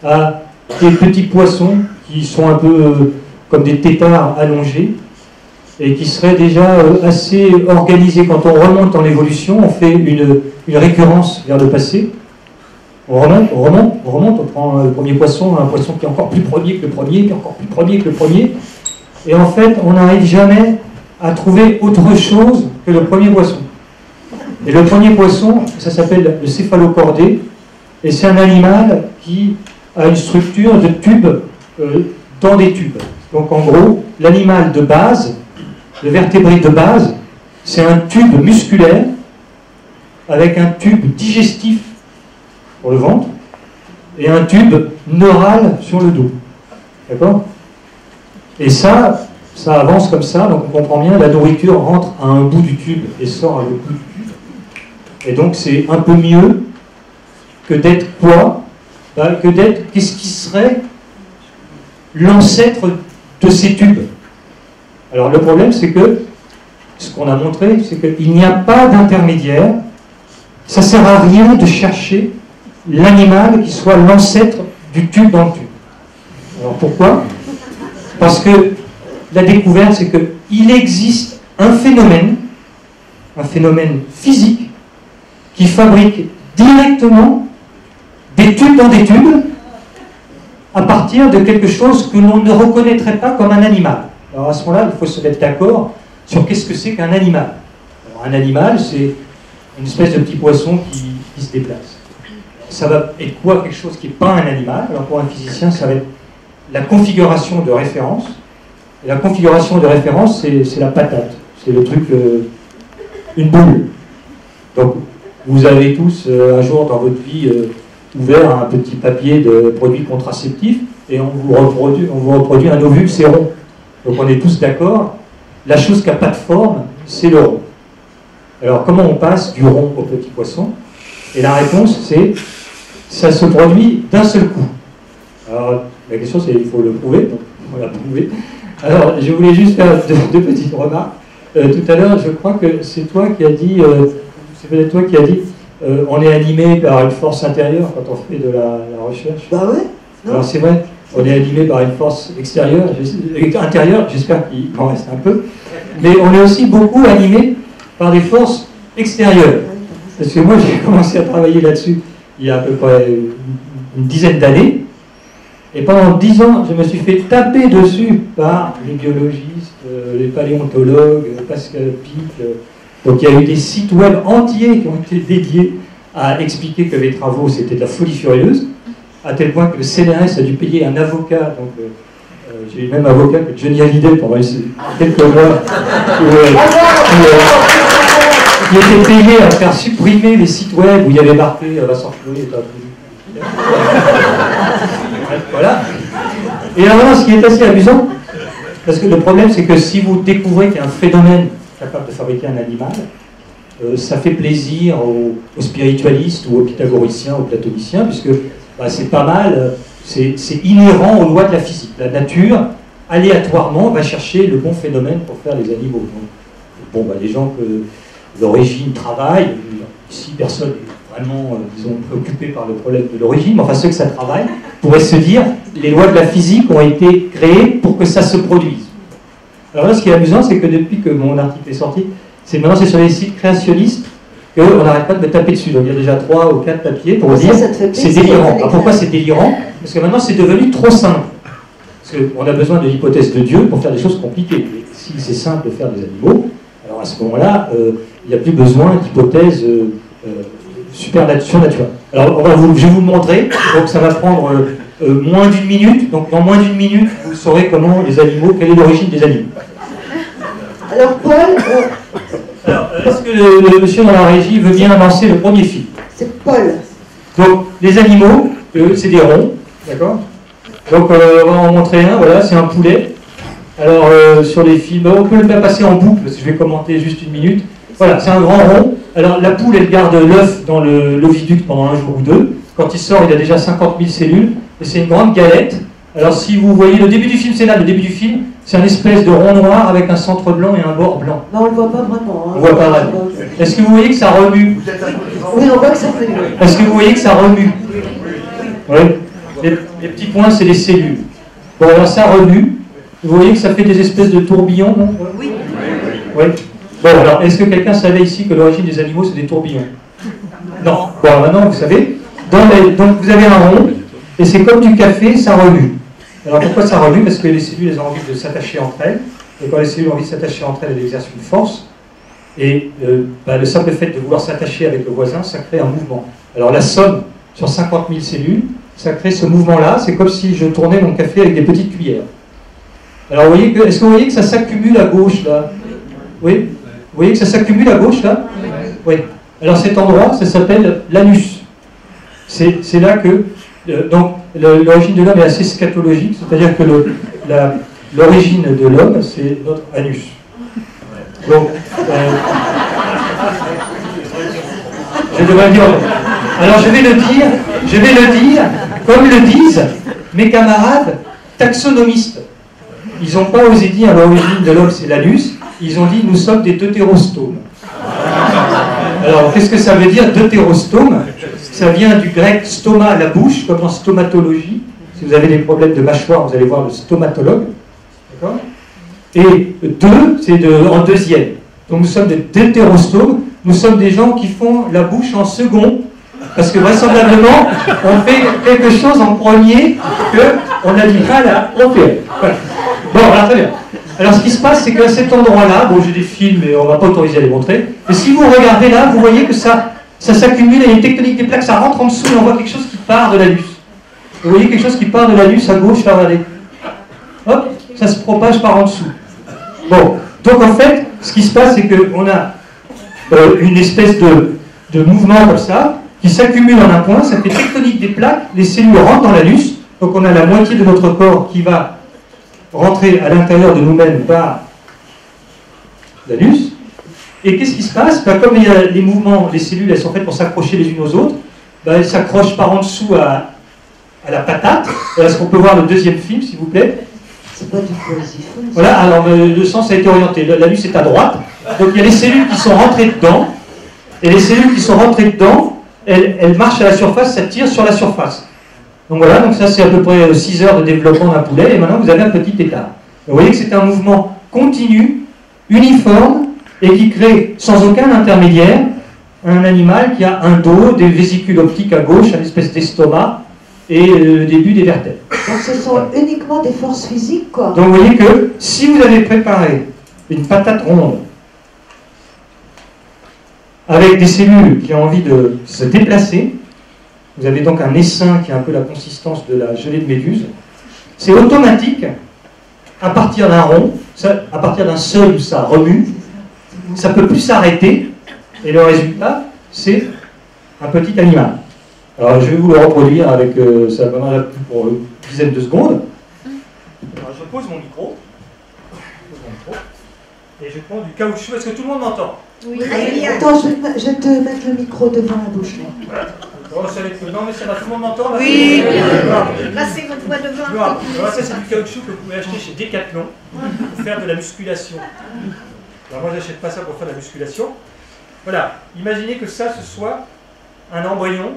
à des petits poissons qui sont un peu comme des têtards allongés et qui seraient déjà assez organisés. Quand on remonte dans l'évolution, on fait une récurrence vers le passé. On remonte, on prend le premier poisson, un poisson qui est encore plus premier que le premier, qui est encore plus premier que le premier. Et en fait, on n'arrive jamais à trouver autre chose que le premier poisson. Et le premier poisson, ça s'appelle le céphalocordé, et c'est un animal qui a une structure de tubes dans des tubes. Donc en gros, l'animal de base, le vertébré de base, c'est un tube musculaire avec un tube digestif pour le ventre et un tube neural sur le dos. D'accord ? Et ça avance comme ça, donc on comprend bien, la nourriture rentre à un bout du tube et sort à l'autre bout du tube. Et donc c'est un peu mieux que d'être quoi ? Que d'être, qu'est-ce qui serait l'ancêtre de ces tubes ? Alors le problème c'est que, ce qu'on a montré, c'est qu'il n'y a pas d'intermédiaire, ça ne sert à rien de chercher l'animal qui soit l'ancêtre du tube dans le tube. Alors pourquoi ? Parce que la découverte, c'est qu'il existe un phénomène physique, qui fabrique directement des tubes dans des tubes à partir de quelque chose que l'on ne reconnaîtrait pas comme un animal. Alors à ce moment-là, il faut se mettre d'accord sur qu'est-ce que c'est qu'un animal. Alors, un animal, c'est une espèce de petit poisson qui se déplace. Ça va être quoi, quelque chose qui n'est pas un animal? Alors pour un physicien, ça va être la configuration de référence. Et la configuration de référence, c'est la patate. C'est le truc, une boule. Donc, vous avez tous, un jour dans votre vie, ouvert un petit papier de produits contraceptifs et on vous reproduit un ovule, c'est rond. Donc on est tous d'accord, la chose qui n'a pas de forme, c'est le rond. Alors comment on passe du rond au petit poisson? Et la réponse, c'est, ça se produit d'un seul coup. Alors la question, c'est, il faut le prouver, donc on l'a prouvé. Alors je voulais juste faire deux petites remarques. Tout à l'heure, je crois que c'est toi qui as dit, c'est peut-être toi qui as dit, on est animé par une force intérieure quand on fait de la recherche. Bah ouais. Alors c'est vrai, on est animé par une force extérieure, intérieure, j'espère qu'il en reste un peu, mais on est aussi beaucoup animé par des forces extérieures. Parce que moi j'ai commencé à travailler là-dessus il y a à peu près une dizaine d'années, et pendant 10 ans je me suis fait taper dessus par les biologistes, les paléontologues, Pascal Pic. Donc il y a eu des sites web entiers qui ont été dédiés à expliquer que les travaux c'était de la folie furieuse, à tel point que le CNRS a dû payer un avocat, donc J'ai eu le même avocat que Johnny Hallyday pendant quelques mois, qui était payé à faire supprimer les sites web où il y avait marqué « va s'enfler est un peu... » Voilà. Et alors, ce qui est assez amusant, parce que le problème, c'est que si vous découvrez qu'il y a un phénomène capable de fabriquer un animal, ça fait plaisir aux spiritualistes ou aux pythagoriciens, aux platoniciens, puisque c'est pas mal, c'est inhérent aux lois de la physique. La nature, aléatoirement, va chercher le bon phénomène pour faire les animaux. Donc, bon, les gens que l'origine travaille, ici personne n'est vraiment, disons, préoccupé par le problème de l'origine, mais enfin ceux que ça travaille pourraient se dire, les lois de la physique ont été créées pour que ça se produise. Alors là, ce qui est amusant, c'est que depuis que mon article est sorti, maintenant c'est sur les sites créationnistes qu'on n'arrête pas de me taper dessus. Donc il y a déjà 3 ou 4 papiers pour dire c'est délirant. Alors pourquoi c'est délirant? Parce que maintenant c'est devenu trop simple. Parce qu'on a besoin de l'hypothèse de Dieu pour faire des choses compliquées. Et si c'est simple de faire des animaux, alors à ce moment-là, il n'y a plus besoin d'hypothèses surnaturelles. Alors je vais vous montrer, donc ça va prendre moins d'une minute. Donc dans moins d'une minute, vous saurez comment les animaux, quelle est l'origine des animaux. Alors Paul... Alors, est-ce que le monsieur dans la régie veut bien lancer le premier film? C'est Paul. Donc, les animaux, c'est des ronds, d'accord? Donc, on va en montrer un, voilà, c'est un poulet. Alors, sur les films, on peut le faire passer en boucle, parce que je vais commenter juste une minute. Voilà, c'est un grand rond. Alors, la poule, elle garde l'œuf dans l'oviduc pendant un jour ou deux. Quand il sort, il a déjà 50 000 cellules, et c'est une grande galette. Alors, si vous voyez le début du film, c'est là, le début du film, c'est un espèce de rond noir avec un centre blanc et un bord blanc. Non, on ne le voit pas vraiment. Hein. On voit pas vraiment. Est-ce que vous voyez que ça remue? Oui, on voit que ça remue. Est-ce que vous voyez que ça remue? Oui. Les petits points, c'est les cellules. Bon, alors ça remue. Vous voyez que ça fait des espèces de tourbillons, non? Oui. Oui. Bon, alors, est-ce que quelqu'un savait ici que l'origine des animaux, c'est des tourbillons? Non. Bon, alors maintenant, vous savez. Donc, vous avez un rond, et c'est comme du café, ça remue. Alors pourquoi ça remue? Parce que les cellules, elles ont envie de s'attacher entre elles. Et quand les cellules ont envie de s'attacher entre elles, elles exercent une force. Et le simple fait de vouloir s'attacher avec le voisin, ça crée un mouvement. Alors la somme sur 50 000 cellules, ça crée ce mouvement-là. C'est comme si je tournais mon café avec des petites cuillères. Alors est-ce que vous voyez que ça s'accumule à gauche là? Oui? Vous voyez que ça s'accumule à gauche là? Oui. Alors cet endroit, ça s'appelle l'anus. C'est là que... donc l'origine de l'homme est assez scatologique, c'est-à-dire que l'origine de l'homme, c'est notre anus. Donc, je devrais dire. Alors je vais le dire, comme le disent mes camarades taxonomistes. Ils n'ont pas osé dire l'origine de l'homme, c'est l'anus. Ils ont dit nous sommes des deutérostomes. Alors qu'est-ce que ça veut dire deutérostome? Ça vient du grec stoma, la bouche, comme en stomatologie. Si vous avez des problèmes de mâchoire, vous allez voir le stomatologue. D'accord? Et deux, c'est en deuxième. Donc nous sommes des deutérostomes. Nous sommes des gens qui font la bouche en second. Parce que vraisemblablement, on fait quelque chose en premier qu'on a du mal à opérer. Voilà. Bon, alors très bien. Alors ce qui se passe, c'est qu'à cet endroit-là, bon j'ai des films, mais on ne va pas autoriser à les montrer. Et si vous regardez là, vous voyez que ça s'accumule, il y a une tectonique des plaques, ça rentre en dessous et on voit quelque chose qui part de l'anus. Vous voyez quelque chose qui part de l'anus à gauche, là, regardez. Hop, ça se propage par en dessous. Bon, donc en fait, ce qui se passe, c'est qu'on a une espèce de mouvement comme ça, qui s'accumule en un point, ça fait tectonique des plaques, les cellules rentrent dans l'anus, donc on a la moitié de notre corps qui va rentrer à l'intérieur de nous-mêmes par l'anus. Et qu'est-ce qui se passe? Comme il y a les mouvements, les cellules, elles sont faites pour s'accrocher les unes aux autres, elles s'accrochent par en dessous à la patate. Est-ce qu'on peut voir le deuxième film, s'il vous plaît? C'est pas du poésie. Voilà, alors le sens a été orienté. L'anus est à droite. Donc il y a les cellules qui sont rentrées dedans. Et les cellules qui sont rentrées dedans, elles marchent à la surface, ça tire sur la surface. Donc voilà, donc ça c'est à peu près 6 heures de développement d'un poulet. Et maintenant vous avez un petit état. Vous voyez que c'est un mouvement continu, uniforme, et qui crée sans aucun intermédiaire un animal qui a un dos, des vésicules optiques à gauche, une espèce d'estomac et le début des vertèbres. Donc ce sont uniquement des forces physiques, quoi. Donc vous voyez que si vous avez préparé une patate ronde avec des cellules qui ont envie de se déplacer, vous avez donc un essaim qui a un peu la consistance de la gelée de méduse, c'est automatique à partir d'un rond, à partir d'un seuil où ça remue, ça ne peut plus s'arrêter, et le résultat, c'est un petit animal. Alors je vais vous le reproduire avec, ça va marcher pour une dizaine de secondes. Alors, je pose mon micro, et je prends du caoutchouc. Est-ce que tout le monde m'entend? Oui. Attends, je vais te mettre le micro devant la bouche. Oh, ça va être... Non, mais ça va, tout le monde m'entend là? Oui. Placez votre voix devant. Alors ça, c'est du caoutchouc que vous pouvez acheter chez Decathlon pour faire de la musculation. Alors moi, j'achète pas ça pour faire de la musculation. Voilà, imaginez que ça, ce soit un embryon,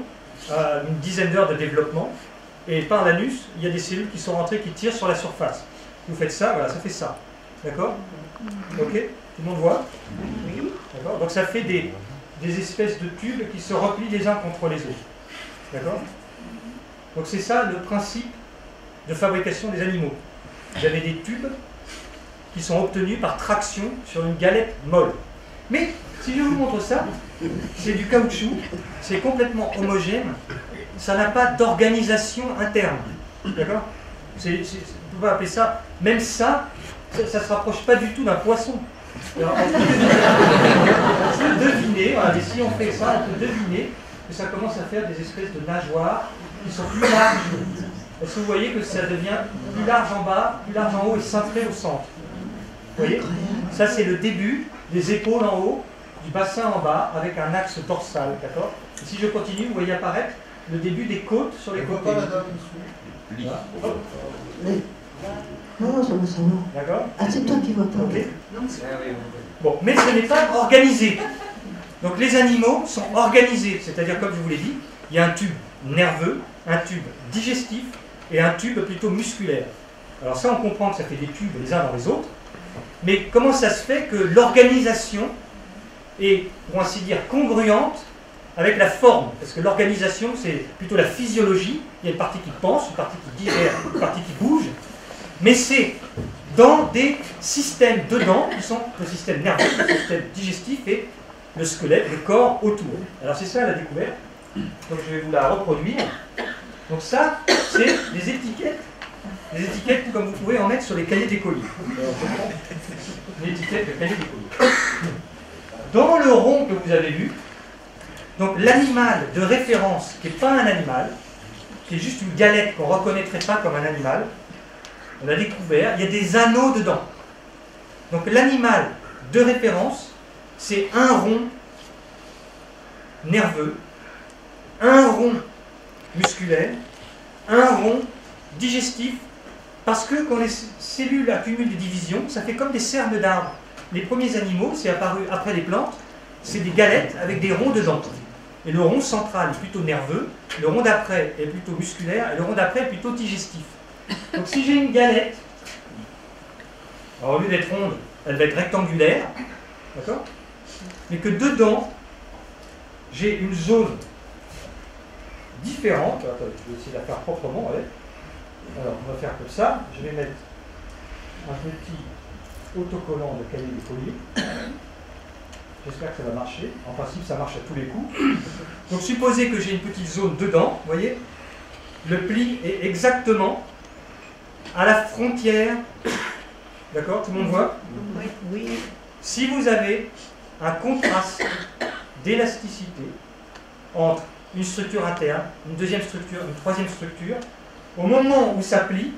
une dizaine d'heures de développement, et par l'anus, il y a des cellules qui sont rentrées, qui tirent sur la surface. Vous faites ça, voilà, ça fait ça. D'accord? Ok? Tout le monde voit? Oui. D'accord? Donc ça fait des espèces de tubes qui se replient les uns contre les autres. D'accord? Donc c'est ça le principe de fabrication des animaux. Vous avez des tubes qui sont obtenus par traction sur une galette molle. Mais si je vous montre ça, c'est du caoutchouc, c'est complètement homogène, ça n'a pas d'organisation interne. D'accord? On peut pas appeler ça, même ça ne se rapproche pas du tout d'un poisson. Alors, on peut deviner, voilà, et si on fait ça, on peut deviner que ça commence à faire des espèces de nageoires qui sont plus larges. Est-ce que vous voyez que ça devient plus large en bas, plus large en haut et cintré au centre? Vous voyez? Ça, c'est le début des épaules en haut, du bassin en bas, avec un axe dorsal. D'accord? Et si je continue, vous voyez apparaître le début des côtes sur les côtés. Voilà. Non, ça va. D'accord? Ah, c'est toi qui vois pas. Okay. Bon, mais ce n'est pas organisé. Donc les animaux sont organisés, c'est-à-dire, comme je vous l'ai dit, il y a un tube nerveux, un tube digestif et un tube plutôt musculaire. Alors ça, on comprend que ça fait des tubes les uns dans les autres, mais comment ça se fait que l'organisation est, pour ainsi dire, congruente avec la forme? Parce que l'organisation, c'est plutôt la physiologie. Il y a une partie qui pense, une partie qui digère, une partie qui bouge. Mais c'est dans des systèmes dedans, qui sont le système nerveux, le système digestif et le squelette, le corps autour. Alors c'est ça la découverte. Donc je vais vous la reproduire. Donc ça, c'est des étiquettes. Des étiquettes comme vous pouvez en mettre sur les cahiers d'écoliers. Une étiquette de cahier d'écoliers. Dans le rond que vous avez vu, donc l'animal de référence, qui n'est pas un animal, qui est juste une galette qu'on ne reconnaîtrait pas comme un animal, on a découvert, il y a des anneaux dedans. Donc l'animal de référence, c'est un rond nerveux, un rond musculaire, un rond digestif, parce que quand les cellules accumulent des divisions, ça fait comme des cernes d'arbres. Les premiers animaux, c'est apparu après les plantes, c'est des galettes avec des ronds dedans. Et le rond central est plutôt nerveux, le rond d'après est plutôt musculaire, et le rond d'après est plutôt digestif. Donc si j'ai une galette, alors au lieu d'être ronde, elle va être rectangulaire, d'accord? Mais que dedans, j'ai une zone différente. Attends, je vais essayer de la faire proprement, ouais. Alors on va faire comme ça, je vais mettre un petit autocollant de cahier d'écolier. J'espère que ça va marcher. En principe, ça marche à tous les coups. Donc supposez que j'ai une petite zone dedans, vous voyez, le pli est exactement à la frontière. D'accord? Tout le monde voit? Oui. Oui. Si vous avez un contraste d'élasticité entre une structure interne, une deuxième structure, une troisième structure, au moment où ça plie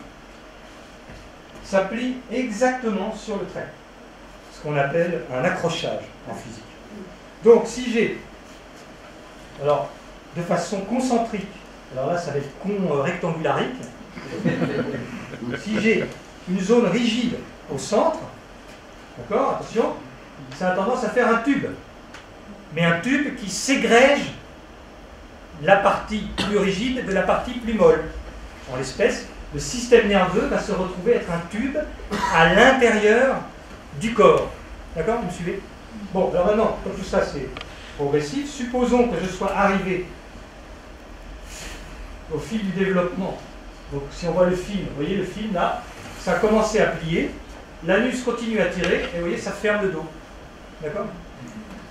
exactement sur le trait. Ce qu'on appelle un accrochage en physique. Donc si j'ai, alors de façon concentrique, alors là ça va être rectangularique, si j'ai une zone rigide au centre, d'accord, attention, ça a tendance à faire un tube, mais un tube qui ségrège la partie plus rigide de la partie plus molle. En l'espèce, le système nerveux va se retrouver être un tube à l'intérieur du corps. D'accord? Vous me suivez? Bon, alors maintenant, comme tout ça c'est progressif, supposons que je sois arrivé au fil du développement. Donc si on voit le film, vous voyez le film là, ça a commencé à plier, l'anus continue à tirer, et vous voyez, ça ferme le dos. D'accord?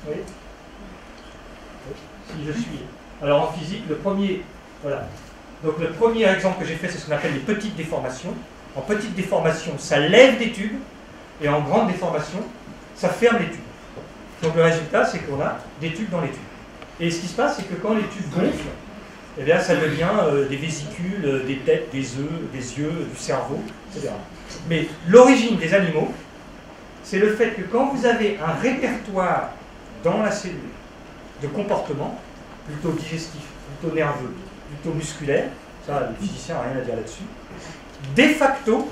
Vous voyez? Si je suis. Alors en physique, le premier, voilà. Donc le premier exemple que j'ai fait, c'est ce qu'on appelle les petites déformations. En petite déformation, ça lève des tubes, et en grande déformation, ça ferme les tubes. Donc le résultat, c'est qu'on a des tubes dans les tubes. Et ce qui se passe, c'est que quand les tubes gonflent, eh bien, ça devient des vésicules, des têtes, des œufs, des yeux, du cerveau, etc. Mais l'origine des animaux, c'est le fait que quand vous avez un répertoire dans la cellule de comportement, plutôt digestif, plutôt nerveux, plutôt musculaire, ça, les physiciens n'ont rien à dire là-dessus, de facto,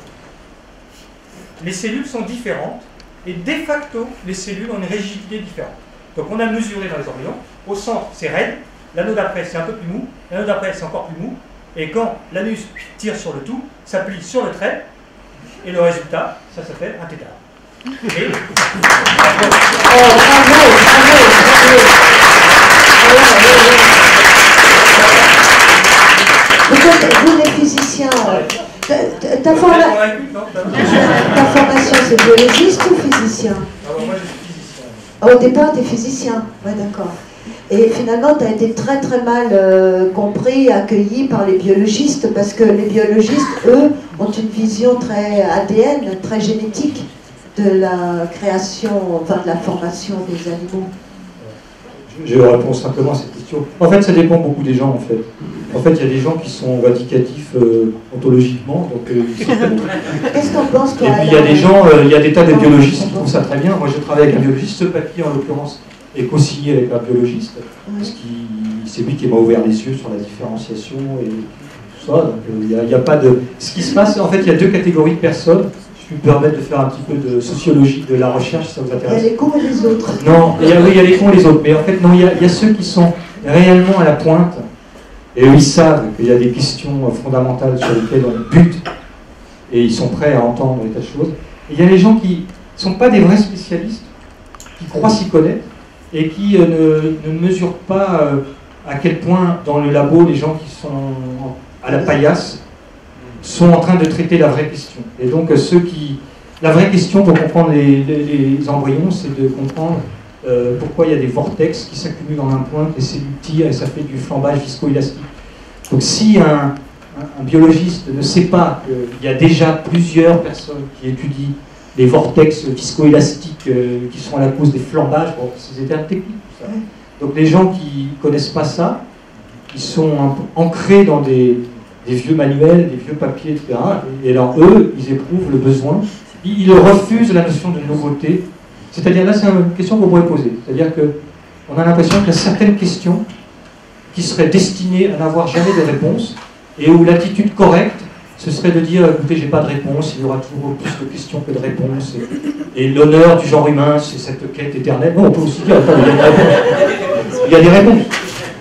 les cellules sont différentes, et de facto, les cellules ont une rigidité différente. Donc on a mesuré dans les embryons, au centre c'est raide, l'anneau d'après c'est un peu plus mou, l'anneau d'après c'est encore plus mou, et quand l'anus tire sur le tout, ça plie sur le trait, et le résultat, ça s'appelle un tétard. Et... Vous les physiciens, ta formation c'est biologiste ou physicien? Moi je suis physicien. Au départ tu es physicien, ouais d'accord. Et finalement tu as été très très mal compris, accueilli par les biologistes, parce que les biologistes, eux, ont une vision très ADN, très génétique de la création, enfin de la formation des animaux. Je réponds simplement à cette question. En fait, ça dépend beaucoup des gens, en fait. En fait, il y a des gens qui sont vindicatifs ontologiquement, donc Qu'est-ce que t'en penses, toi? Et puis il y a des gens, il y a des tas de biologistes qui trouvent ça très bien. Moi, je travaille avec un biologiste. Ce papier, en l'occurrence, est co-signé avec un biologiste, parce que c'est lui qui m'a ouvert les yeux sur la différenciation et tout ça. Donc, il n'y a pas de... Ce qui se passe, en fait, il y a deux catégories de personnes. Je peux me permettre de faire un petit peu de sociologie de la recherche, si ça vous intéresse. Il y a les cons et les autres. Non, il y a les cons et les autres. Mais en fait, non, il y a ceux qui sont réellement à la pointe. Et eux, ils savent qu'il y a des questions fondamentales sur lesquelles on bute. Et ils sont prêts à entendre des tas de choses. Et il y a les gens qui ne sont pas des vrais spécialistes, qui croient s'y connaître, et qui ne mesurent pas à quel point, dans le labo, les gens qui sont à la paillasse sont en train de traiter la vraie question. Et donc, la vraie question pour comprendre les embryons, c'est de comprendre pourquoi il y a des vortex qui s'accumulent en un point, que les cellules tirent et ça fait du flambage viscoélastique. Donc, si un biologiste ne sait pas qu'il y a déjà plusieurs personnes qui étudient les vortex viscoélastiques qui sont à la cause des flambages, bon, c'est des termes techniques, tout ça. Donc, les gens qui ne connaissent pas ça, ils sont ancrés dans des vieux manuels, des vieux papiers, etc. Et alors eux, ils éprouvent le besoin, ils refusent la notion de nouveauté. C'est-à-dire, là c'est une question qu'on pourrait poser. C'est-à-dire qu'on a l'impression qu'il y a certaines questions qui seraient destinées à n'avoir jamais de réponse, et où l'attitude correcte, ce serait de dire, écoutez, j'ai pas de réponse, il y aura toujours plus de questions que de réponses, et l'honneur du genre humain, c'est cette quête éternelle. Non, on peut aussi dire, attends, il y a des réponses. Il y a des réponses.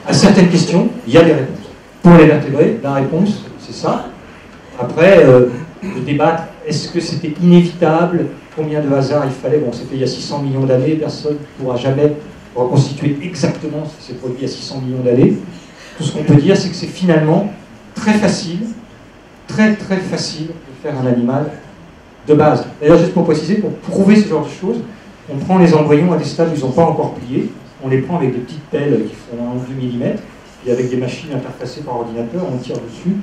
À certaines questions, il y a des réponses. Pour les vertébrés, la réponse, c'est ça. Après, le débattre, est-ce que c'était inévitable? Combien de hasard il fallait? Bon, c'était il y a 600 millions d'années, personne ne pourra jamais reconstituer exactement ce qui s'est produit il y a 600 millions d'années. Tout ce qu'on peut dire, c'est que c'est finalement très facile, très très facile de faire un animal de base. D'ailleurs, juste pour préciser, pour prouver ce genre de choses, on prend les embryons à des stades où ils n'ont pas encore plié, on les prend avec des petites pelles qui font 1 ou 2 mm, et avec des machines interfacées par ordinateur, on tire dessus,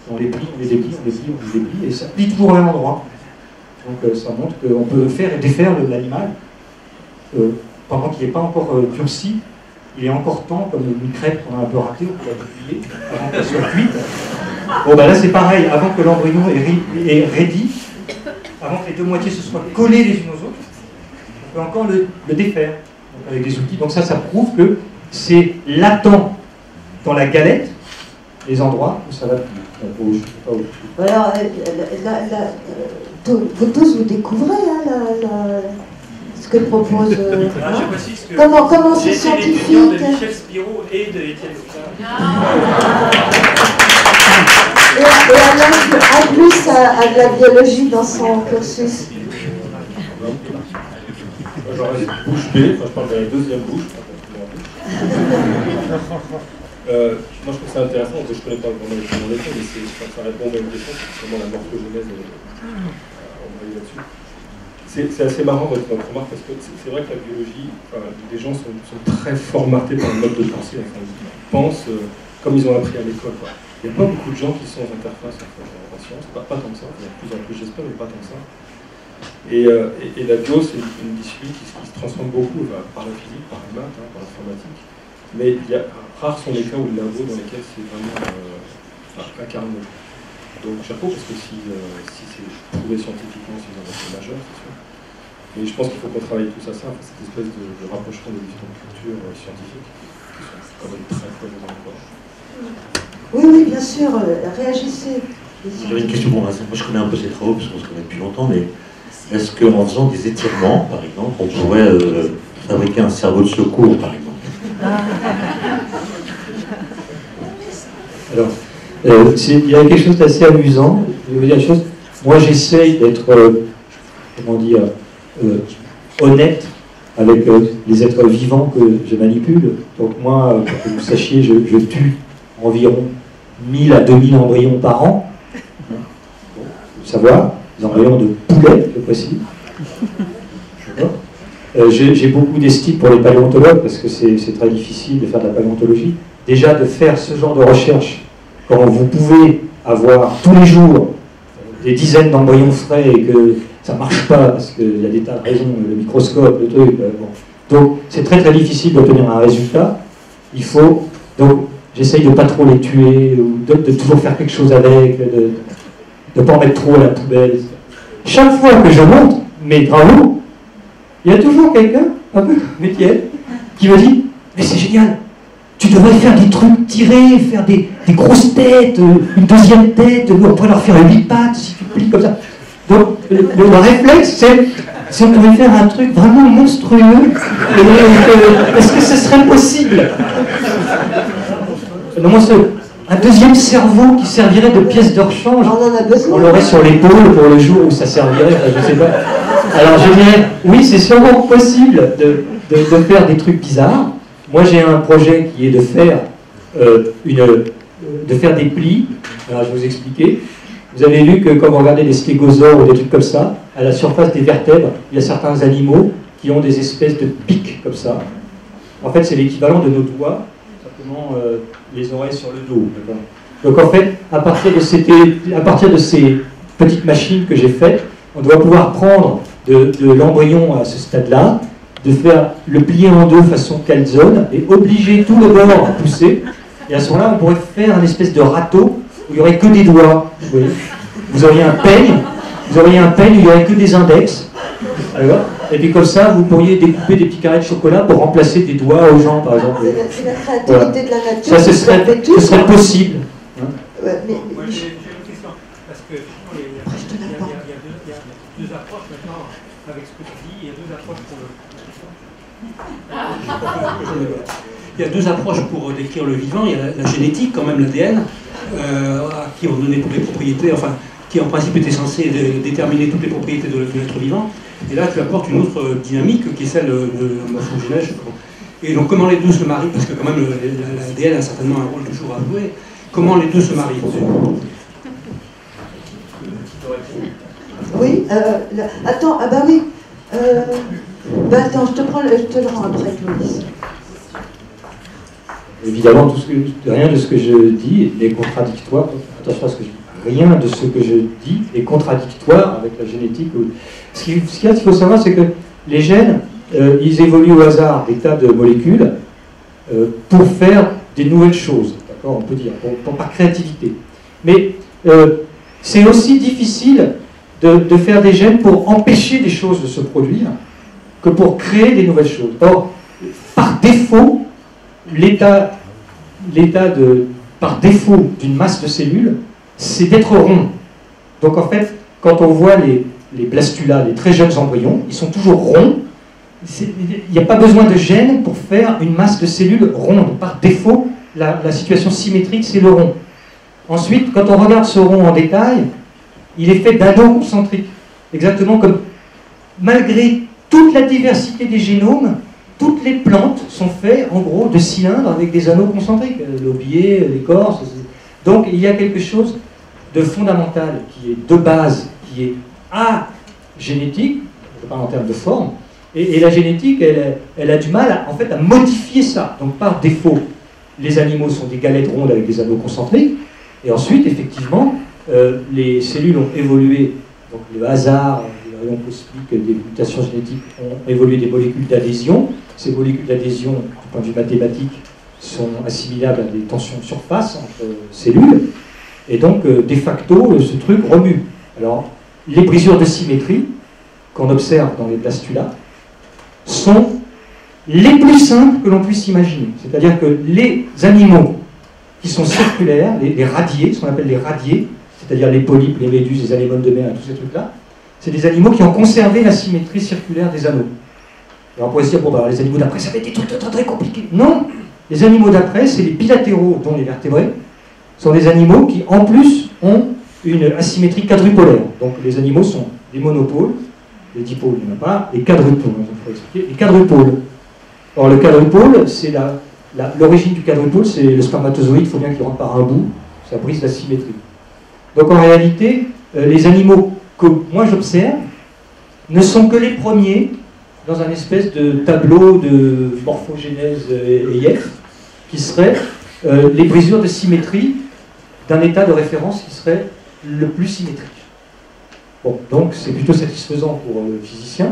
on les plie, on les déplie, on les plie, on les déplie, et ça plie toujours au même endroit. Donc ça montre qu'on peut faire et défaire l'animal pendant qu'il n'est pas encore durci. Il est encore temps, comme une crêpe qu'on a un peu ratée, on peut la déplier avant qu'elle soit cuite. Bon ben là c'est pareil, avant que l'embryon est ready, avant que les deux moitiés se soient collées les unes aux autres, on peut encore le défaire donc avec des outils. Donc ça prouve que c'est latent dans la galette, les endroits où ça va plus. Alors, vous tous vous découvrez ce que propose. Comment c'est scientifique? De Michel Spiro et de Étienne Cousin. Et Alain plus a de la biologie dans son cursus. J'aurais bouche B, je parle de la deuxième bouche. Moi je trouve ça intéressant, je ne connais pas vraiment les fondations, mais ça répond à une question, c'est vraiment la morphogenèse là-dessus. C'est assez marrant votre remarque, parce que c'est vrai que la biologie, des gens sont très formatés par le mode de pensée, enfin, ils pensent comme ils ont appris à l'école. Il n'y a pas beaucoup de gens qui sont aux interfaces en sciences, pas tant que ça, il y a de plus en plus j'espère, mais pas tant que ça. Et la bio, c'est une discipline qui se transforme beaucoup par la physique, par les maths, par l'informatique. Mais rares sont les cas où le labo dans lesquels c'est vraiment incarné. Donc chapeau, parce que si c'est prouvé scientifiquement, c'est une innovation majeure, c'est sûr. Mais je pense qu'il faut qu'on travaille tous à ça, cette espèce de rapprochement des différentes cultures scientifiques, qui sont quand même très encore. Oui, oui, bien sûr, réagissez. J'avais une question pour Vincent. Moi, je connais un peu ces travaux, parce qu'on se connaît depuis longtemps, mais est-ce qu'en faisant des étirements, par exemple, on pourrait fabriquer un cerveau de secours, par exemple? Alors, il y a quelque chose d'assez amusant. Je vais vous dire une chose. Moi, j'essaye d'être, comment dire, honnête avec les êtres vivants que je manipule. Donc moi, pour que vous sachiez, je tue environ 1000 à 2000 embryons par an. Bon, faut savoir, des embryons de poulet, je précise. J'ai beaucoup d'estime pour les paléontologues parce que c'est très difficile de faire de la paléontologie. Déjà, de faire ce genre de recherche, quand vous pouvez avoir tous les jours des dizaines d'embryons frais et que ça ne marche pas parce qu'il y a des tas de raisons, le microscope, le truc. Bon. Donc, c'est très très difficile d'obtenir un résultat. Il faut. Donc, j'essaye de ne pas trop les tuer, ou de toujours faire quelque chose avec, de ne pas en mettre trop à la poubelle. Chaque fois que je monte mes travaux, il y a toujours quelqu'un, un peu métier, qui me dit « Mais c'est génial, tu devrais faire des trucs tirés, faire des grosses têtes, une deuxième tête, on pourrait leur faire 8 pattes, si tu plies comme ça. » Donc, le réflexe, c'est si on pouvait faire un truc vraiment monstrueux, est-ce que ce serait possible? Un deuxième cerveau qui servirait de pièce de rechange. On l'aurait sur l'épaule pour le jour où ça servirait, je ne sais pas. Alors je dirais, oui, c'est sûrement possible de faire des trucs bizarres. Moi j'ai un projet qui est de faire, des plis. Alors je vais vous expliquer. Vous avez vu que quand vous regardez des stégosaures ou des trucs comme ça, à la surface des vertèbres, il y a certains animaux qui ont des espèces de pics comme ça. En fait, c'est l'équivalent de nos doigts, simplement les oreilles sur le dos. Donc en fait, à partir de ces petites machines que j'ai faites, on doit pouvoir prendre de l'embryon à ce stade-là, de faire le plier en deux façon calzone et obliger tout le bord à pousser. Et à ce moment-là, on pourrait faire une espèce de râteau où il n'y aurait que des doigts. Vous voyez, vous auriez un peigne où il n'y aurait que des index. Et puis comme ça, vous pourriez découper des petits carrés de chocolat pour remplacer des doigts aux gens, par exemple. C'est la créativité de la nature. Ça, ce serait possible. Moi, j'ai une question. Parce que il y a deux approches maintenant avec ce que tu dis. Il y a deux approches pour le... Il y a deux approches pour décrire le vivant. Il y a la génétique, quand même, l'ADN, à qui on donnait toutes les propriétés, enfin, qui en principe était censé déterminer toutes les propriétés de l'être vivant. Et là, tu apportes une autre dynamique qui est celle de la morphogénèse. Et donc, comment les deux se marient? Parce que, quand même, l'ADN a certainement un rôle toujours à jouer. Comment les deux se marient? Oui, attends, ah bah oui. Attends, je te le rends après, Clovis. Évidemment, rien de ce que je dis n'est contradictoire. Attention à ce que je dis. Rien de ce que je dis est contradictoire avec la génétique. Ce qu'il faut savoir, c'est que les gènes, ils évoluent au hasard des tas de molécules pour faire des nouvelles choses. D'accord, on peut dire, par créativité. Mais c'est aussi difficile de faire des gènes pour empêcher des choses de se produire que pour créer des nouvelles choses. Or, par défaut, par défaut d'une masse de cellules, c'est d'être rond. Donc en fait, quand on voit les blastula, les très jeunes embryons, ils sont toujours ronds. Il n'y a pas besoin de gènes pour faire une masse de cellules ronde. Par défaut, la situation symétrique, c'est le rond. Ensuite, quand on regarde ce rond en détail, il est fait d'anneaux concentriques. Exactement comme, malgré toute la diversité des génomes, toutes les plantes sont faites en gros de cylindres avec des anneaux concentriques. L'aubier, l'écorce. Donc il y a quelque chose de fondamental qui est de base, qui est agénétique, je parle en termes de forme, et la génétique, elle a du mal en fait à modifier ça. Donc par défaut, les animaux sont des galettes rondes avec des anneaux concentriques, Et ensuite, effectivement, les cellules ont évolué, donc le hasard, les rayons cosmiques, des mutations génétiques ont évolué des molécules d'adhésion. Ces molécules d'adhésion, du point de vue mathématique, sont assimilables à des tensions de surface entre cellules. Et donc, de facto, ce truc remue. Alors, les brisures de symétrie qu'on observe dans les blastula sont les plus simples que l'on puisse imaginer. C'est-à-dire que les animaux qui sont circulaires, les radiés, ce qu'on appelle les radiés, c'est-à-dire les polypes, les méduses, les anémones de mer, tous ces trucs-là, c'est des animaux qui ont conservé la symétrie circulaire des anneaux. Alors on pourrait se dire, bon, bah, les animaux d'après, ça va être des trucs très compliqués. Non, les animaux d'après, c'est les bilatéraux, dont les vertébrés, sont des animaux qui, en plus, ont une asymétrie quadrupolaire. Donc les animaux sont des monopôles, les dipôles, il n'y en a pas, les quadrupôles, il faut expliquer, les quadrupôles. Or, le quadrupôle, c'est l'origine du quadrupôle, c'est le spermatozoïde, il faut bien qu'il rentre par un bout, ça brise la symétrie. Donc en réalité, les animaux que moi j'observe ne sont que les premiers dans un espèce de tableau de morphogénèse EIF qui serait les brisures de symétrie d'un état de référence qui serait le plus symétrique. Bon, donc c'est plutôt satisfaisant pour le physicien,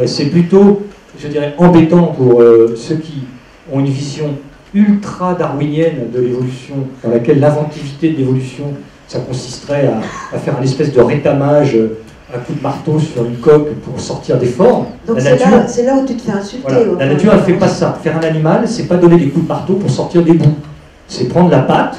c'est plutôt, je dirais, embêtant pour ceux qui ont une vision ultra-darwinienne de l'évolution, dans laquelle l'inventivité de l'évolution, ça consisterait à faire un espèce de rétamage à coup de marteau sur une coque pour sortir des formes. Donc c'est là où tu te fais insulter. Voilà, la nature, elle ne fait pas ça. Faire un animal, c'est pas donner des coups de marteau pour sortir des bouts. C'est prendre la patte,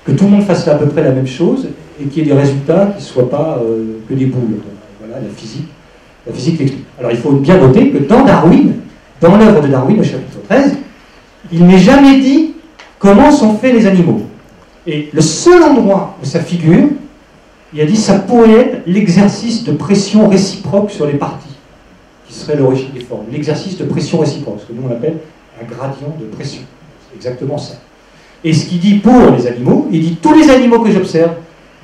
que tout le monde fasse à peu près la même chose, et qu'il y ait des résultats qui ne soient pas que des boules. Donc, voilà, la physique l'explique. Alors il faut bien noter que dans Darwin, dans l'œuvre de Darwin, au chapitre 13, il n'est jamais dit comment sont faits les animaux. Et le seul endroit où ça figure, il a dit que ça pourrait être l'exercice de pression réciproque sur les parties, qui serait l'origine des formes. L'exercice de pression réciproque, ce que nous on appelle un gradient de pression. C'est exactement ça. Et ce qu'il dit pour les animaux, il dit tous les animaux que j'observe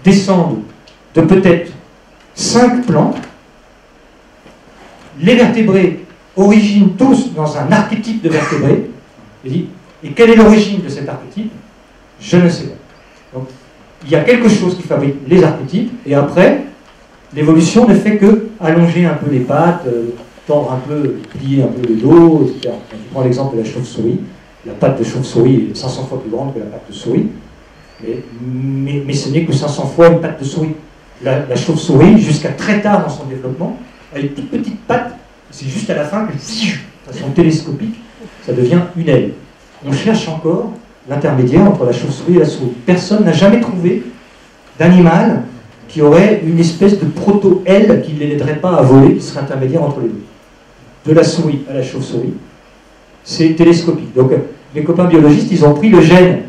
descendent de peut-être 5 plantes. Les vertébrés originent tous dans un archétype de vertébrés. Il dit, et quelle est l'origine de cet archétype? Je ne sais pas. Donc, il y a quelque chose qui fabrique les archétypes, et après, l'évolution ne fait que allonger un peu les pattes, tendre un peu, plier un peu le dos, etc. Quand tu prends l'exemple de la chauve-souris, la patte de chauve-souris est 500 fois plus grande que la patte de souris, mais ce n'est que 500 fois une patte de souris. La chauve-souris, jusqu'à très tard dans son développement, a une toute petite patte, c'est juste à la fin que, de façon télescopique, ça devient une aile. On cherche encore l'intermédiaire entre la chauve-souris et la souris. Personne n'a jamais trouvé d'animal qui aurait une espèce de proto-aile qui ne l'aiderait pas à voler, qui serait intermédiaire entre les deux. De la souris à la chauve-souris, c'est télescopique. Donc, les copains biologistes, ils ont pris le gène,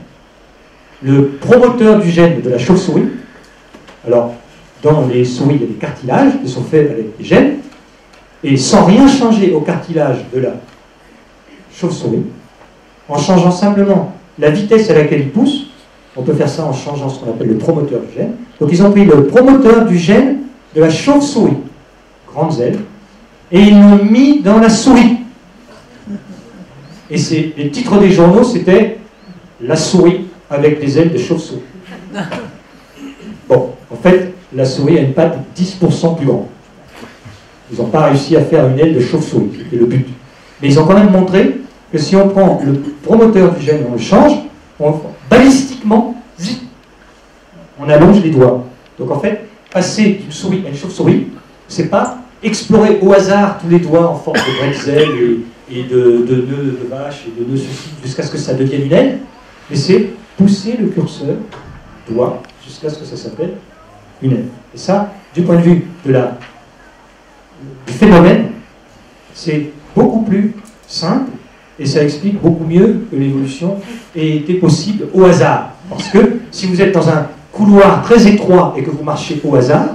le promoteur du gène de la chauve-souris. Alors, dans les souris, il y a des cartilages qui sont faits avec des gènes, et sans rien changer au cartilage de la chauve-souris, en changeant simplement la vitesse à laquelle il pousse, on peut faire ça en changeant ce qu'on appelle le promoteur du gène. Donc ils ont pris le promoteur du gène de la chauve-souris, grandes ailes, et ils l'ont mis dans la souris. Et les titres des journaux, c'était « La souris avec des ailes de chauve-souris ». Bon, en fait, la souris a une patte 10% plus grande. Ils n'ont pas réussi à faire une aile de chauve-souris, c'était le but. Mais ils ont quand même montré que si on prend le promoteur du gène et on le change, balistiquement, on allonge les doigts. Donc en fait, passer d'une souris à une chauve-souris, c'est pas explorer au hasard tous les doigts en forme de bretzel et de nœuds de vache et de nœuds ceci jusqu'à ce que ça devienne une aile, mais c'est pousser le curseur, doigt, jusqu'à ce que ça s'appelle une aile. Et ça, du point de vue du phénomène, c'est beaucoup plus simple et ça explique beaucoup mieux que l'évolution ait été possible au hasard. Parce que si vous êtes dans un couloir très étroit et que vous marchez au hasard,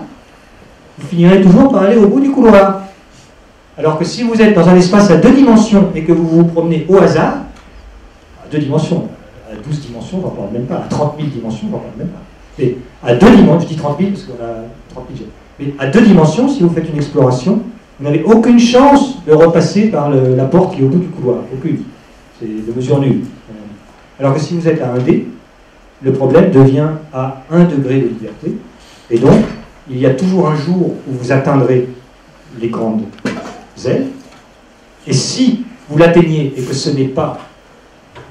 vous finirez toujours par aller au bout du couloir. Alors que si vous êtes dans un espace à 2 dimensions et que vous vous promenez au hasard, à 2 dimensions, à 12 dimensions, on n'en parle même pas, à 30 000 dimensions, on n'en parle même pas. Mais à 2 dimensions, je dis 30 000 parce qu'on a 30 000 mais à 2 dimensions, si vous faites une exploration, vous n'avez aucune chance de repasser par la porte qui est au bout du couloir. Aucune. C'est de mesure nulle. Alors que si vous êtes à 1D, le problème devient à 1 degré de liberté. Et donc, il y a toujours un jour où vous atteindrez les grandes ailes. Et si vous l'atteignez et que ce n'est pas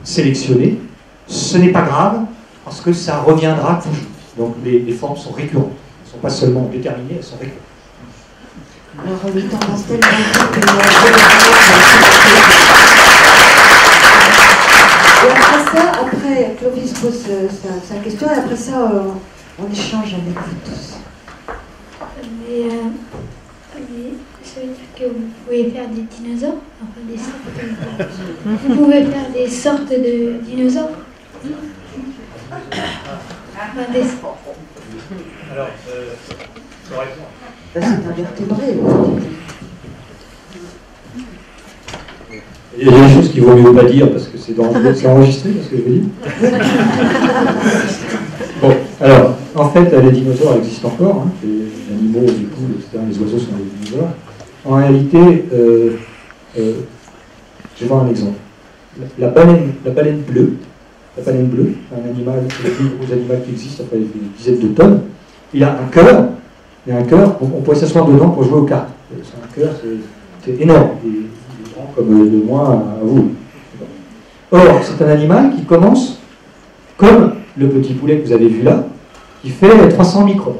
sélectionné, ce n'est pas grave, parce que ça reviendra toujours. Donc les formes sont récurrentes. Elles ne sont pas seulement déterminées, elles sont récurrentes. Alors, le temps passe tellement vite et après ça, après Clovis pose sa question, et après ça, on échange avec vous tous. Mais ça veut dire que vous pouvez faire des dinosaures, enfin des sortes de... Vous pouvez faire des sortes de dinosaures. Enfin, des... Alors, C'est un vertébré. Il y a des choses qu'il vaut mieux pas dire parce que c'est enregistré, ce que je veux dire. Bon, alors, en fait, les dinosaures existent encore, hein, les animaux, les poules, etc., les oiseaux sont des dinosaures. En réalité, je vais voir un exemple. La baleine bleue, un animal, c'est le plus gros animal qui existe, après des dizaines de tonnes, il a un cœur, on pourrait s'asseoir dedans pour jouer aux cartes. C'est un cœur, c'est énorme, il est grand comme de moi à vous. Or, c'est un animal qui commence comme le petit poulet que vous avez vu là, qui fait 300 microns.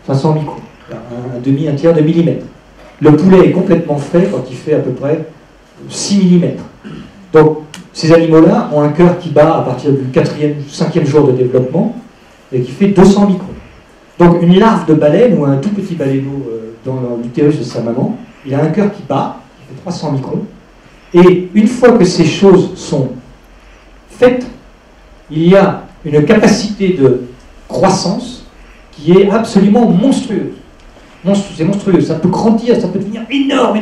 500 microns, un tiers de millimètre. Le poulet est complètement fait quand il fait à peu près 6 mm. Donc, ces animaux-là ont un cœur qui bat à partir du 4e, 5e jour de développement et qui fait 200 microns. Donc, une larve de baleine ou un tout petit baleineau dans l'utérus de sa maman, il a un cœur qui bat, qui fait 300 microns. Et une fois que ces choses sont faites, il y a une capacité de croissance qui est absolument monstrueuse. C'est monstrueux, ça peut grandir, ça peut devenir énorme.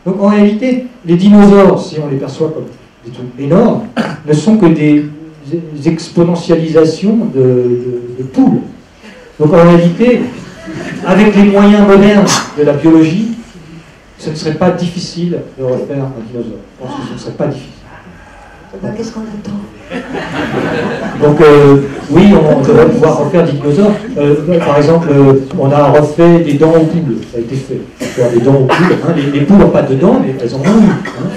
Donc en réalité, les dinosaures, si on les perçoit comme des trucs énormes, ne sont que des exponentialisations de poules. Donc en réalité, avec les moyens modernes de la biologie, ce ne serait pas difficile de refaire un dinosaure. Je pense que ce ne serait pas difficile. Qu'est-ce qu'on attend? Donc oui, on devrait pouvoir refaire des dinosaures. Par exemple, on a refait des dents aux poules, ça a été fait. Des dents aux poules, hein. Les poules n'ont pas de dents, mais elles en ont eu. Hein,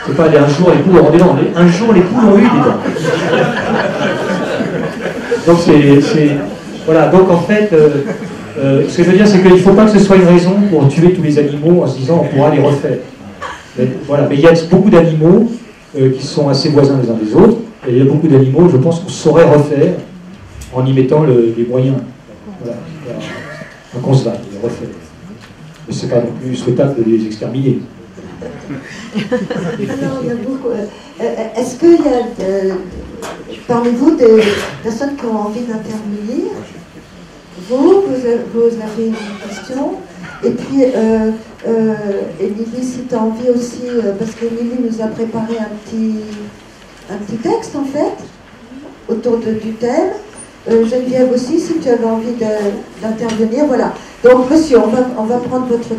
c'est pas un jour les poules auront des dents, un jour les poules ont eu des dents. Donc voilà, donc en fait, ce que je veux dire, c'est qu'il ne faut pas que ce soit une raison pour tuer tous les animaux en se disant on pourra les refaire. Mais il y a beaucoup d'animaux qui sont assez voisins les uns des autres, et il y a beaucoup d'animaux, je pense, qu'on saurait refaire en y mettant les moyens. Voilà. Donc on se va les refaire. Mais c'est pas non plus souhaitable de les exterminer. Alors, il y a beaucoup. Est-ce qu'il y a parmi vous des personnes qui ont envie d'intervenir? Vous avez une question? Et puis, Émilie, si tu as envie aussi, parce qu'Émilie nous a préparé un petit texte, en fait, autour du thème. Geneviève aussi, si tu avais envie d'intervenir, voilà. Donc, monsieur, on va prendre votre...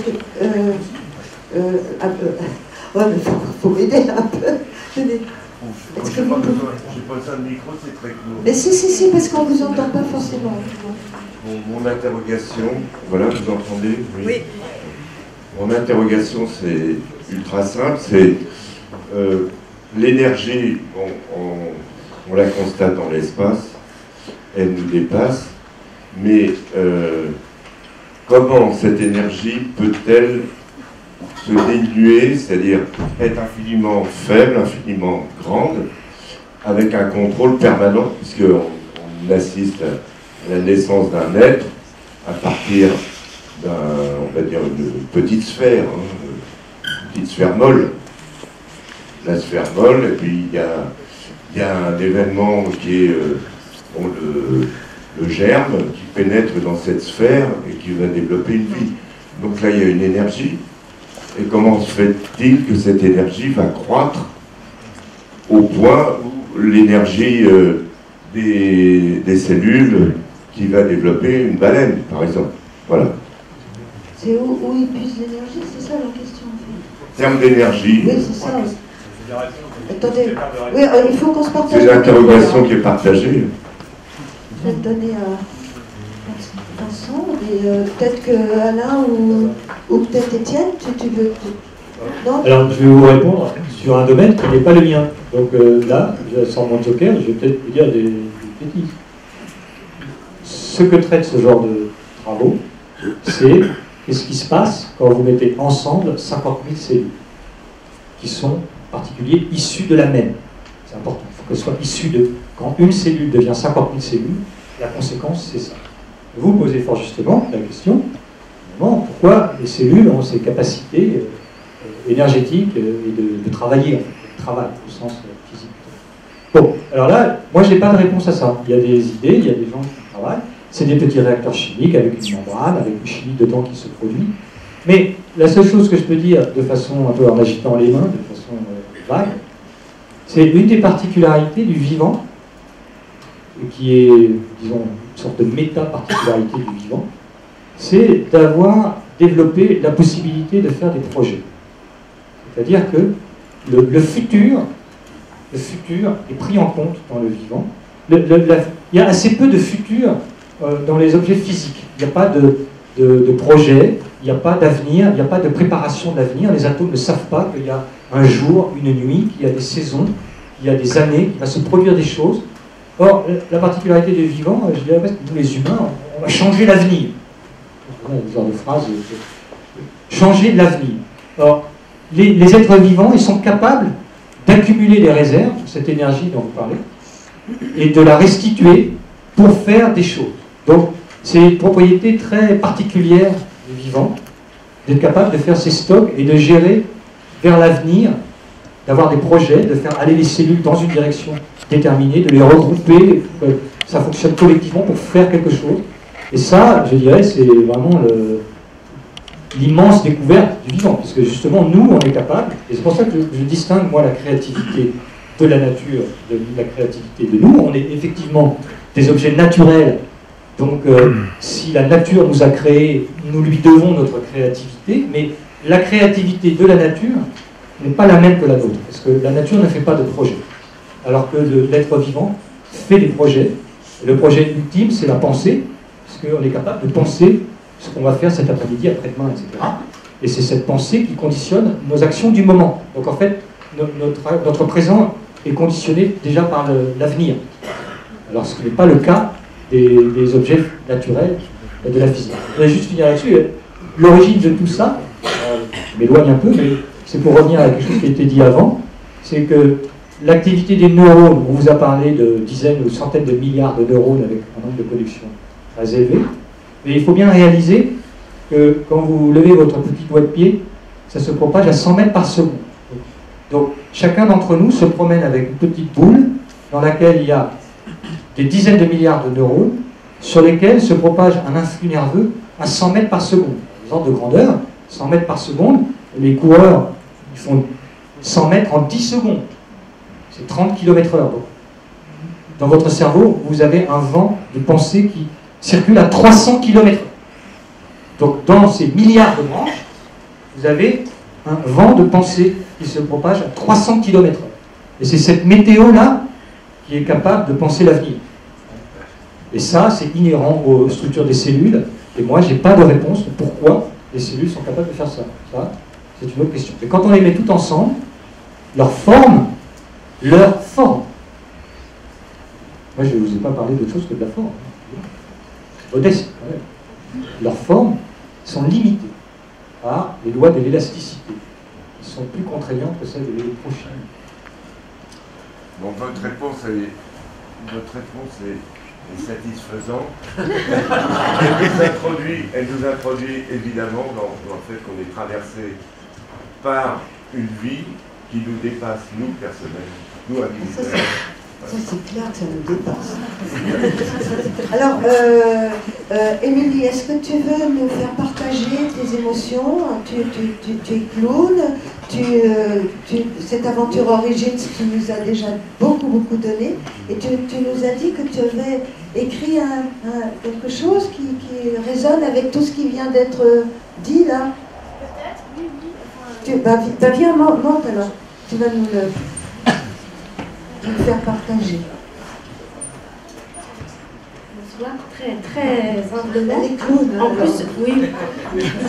ouais, mais faut m'aider un peu. Est-ce que vous pouvez... J'ai pas ça de micro, c'est très court. Mais si, parce qu'on ne vous entend pas forcément. Mon interrogation, voilà, vous entendez? Oui. Mon interrogation, c'est ultra simple, c'est l'énergie, on la constate dans l'espace, elle nous dépasse, mais comment cette énergie peut-elle se diluer, c'est-à-dire être infiniment faible, infiniment grande, avec un contrôle permanent, puisqu'on assiste à la naissance d'un être à partir on va dire, une petite sphère, hein, une petite sphère molle. La sphère molle, et puis il y a un événement qui est le germe qui pénètre dans cette sphère et qui va développer une vie. Donc là, il y a une énergie. Et comment se fait-il que cette énergie va croître au point où l'énergie des cellules qui va développer une baleine, par exemple? Voilà. C'est où il puise l'énergie, c'est ça la question en fait. En termes d'énergie. Oui, c'est ça. Attendez, oui, il faut qu'on se partage. C'est l'interrogation qui est partagée. Je vais te donner à Vincent, et peut-être que Alain ou peut-être Étienne, tu veux. Non. Alors, je vais vous répondre sur un domaine qui n'est pas le mien. Donc là, sans mon joker, je vais peut-être vous dire des bêtises. Ce que traite ce genre de travaux, c'est qu'est-ce qui se passe quand vous mettez ensemble 50 000 cellules, qui sont en particulier issues de la même. C'est important, il faut qu'elles soient issues de... Quand une cellule devient 50 000 cellules, la conséquence, c'est ça. Vous posez fort justement la question, pourquoi les cellules ont ces capacités énergétiques et de travailler, en fait, de travail au sens physique. Bon, alors là, moi je n'ai pas de réponse à ça. Il y a des idées, il y a des gens qui travaillent. C'est des petits réacteurs chimiques avec une membrane, avec une chimie dedans qui se produit. Mais la seule chose que je peux dire de façon un peu en agitant les mains, de façon vague, c'est une des particularités du vivant, qui est, disons, une sorte de méta-particularité du vivant, c'est d'avoir développé la possibilité de faire des projets. C'est-à-dire que le futur est pris en compte dans le vivant. Il y a assez peu de futur dans les objets physiques. Il n'y a pas de projet, il n'y a pas d'avenir, il n'y a pas de préparation de l'avenir. Les atomes ne savent pas qu'il y a un jour, une nuit, qu'il y a des saisons, qu'il y a des années, qu'il va se produire des choses. Or, la particularité des vivants, je dirais presque que nous les humains, on va changer l'avenir. Ce genre de phrase, changer l'avenir. Or, les êtres vivants, ils sont capables d'accumuler des réserves, cette énergie dont vous parlez, et de la restituer pour faire des choses. Donc, c'est une propriété très particulière du vivant, d'être capable de faire ses stocks et de gérer vers l'avenir, d'avoir des projets, de faire aller les cellules dans une direction déterminée, de les regrouper, pour que ça fonctionne collectivement pour faire quelque chose. Et ça, je dirais, c'est vraiment l'immense découverte du vivant, puisque justement, nous, on est capable, et c'est pour ça que je distingue, moi, la créativité de la nature, de la créativité de nous. On est effectivement des objets naturels, donc si la nature nous a créés, nous lui devons notre créativité, mais la créativité de la nature n'est pas la même que la nôtre, parce que la nature ne fait pas de projet, alors que l'être vivant fait des projets. Et le projet ultime, c'est la pensée, parce qu'on est capable de penser ce qu'on va faire cet après-midi, après-demain, etc. Et c'est cette pensée qui conditionne nos actions du moment. Donc en fait, notre présent est conditionné déjà par l'avenir. Alors ce qui n'est pas le cas des objets naturels de la physique. Je voudrais juste finir là-dessus. L'origine de tout ça, je m'éloigne un peu, mais c'est pour revenir à quelque chose qui a été dit avant, c'est que l'activité des neurones, on vous a parlé de dizaines ou centaines de milliards de neurones avec un nombre de connexions très élevé, mais il faut bien réaliser que quand vous levez votre petit doigt de pied, ça se propage à 100 mètres par seconde. Donc chacun d'entre nous se promène avec une petite boule dans laquelle il y a des dizaines de milliards de neurones sur lesquels se propage un influx nerveux à 100 mètres par seconde. Des ordres de grandeur, 100 mètres par seconde, les coureurs ils font 100 mètres en 10 secondes. C'est 30 km/h. Dans votre cerveau, vous avez un vent de pensée qui circule à 300 km/h. Donc dans ces milliards de branches, vous avez un vent de pensée qui se propage à 300 km/h. Et c'est cette météo-là qui est capable de penser l'avenir. Et ça, c'est inhérent aux structures des cellules. Et moi, je n'ai pas de réponse de pourquoi les cellules sont capables de faire ça. Ça, c'est une autre question. Mais quand on les met tout ensemble, leur forme, moi, je ne vous ai pas parlé d'autre chose que de la forme. Modeste, quand même. Leurs formes sont limitées par les lois de l'élasticité, qui sont plus contraignantes que celles de l'électrochimie. Bon, votre réponse est satisfaisante. Elle nous introduit évidemment dans le fait qu'on est traversé par une vie qui nous dépasse, nous personnellement, nous individuellement. Ça, c'est clair que ça nous dépasse. Alors, Émilie, est-ce que tu veux nous faire partager tes émotions? Tu es clown, cette aventure Origins, tu nous as déjà beaucoup donné, et tu nous as dit que tu avais écrit quelque chose qui résonne avec tout ce qui vient d'être dit là. Peut-être, oui. Viens, monte alors. Tu vas nous le... nous faire partager. Bonsoir, très humblement. Les clowns, en plus, oui,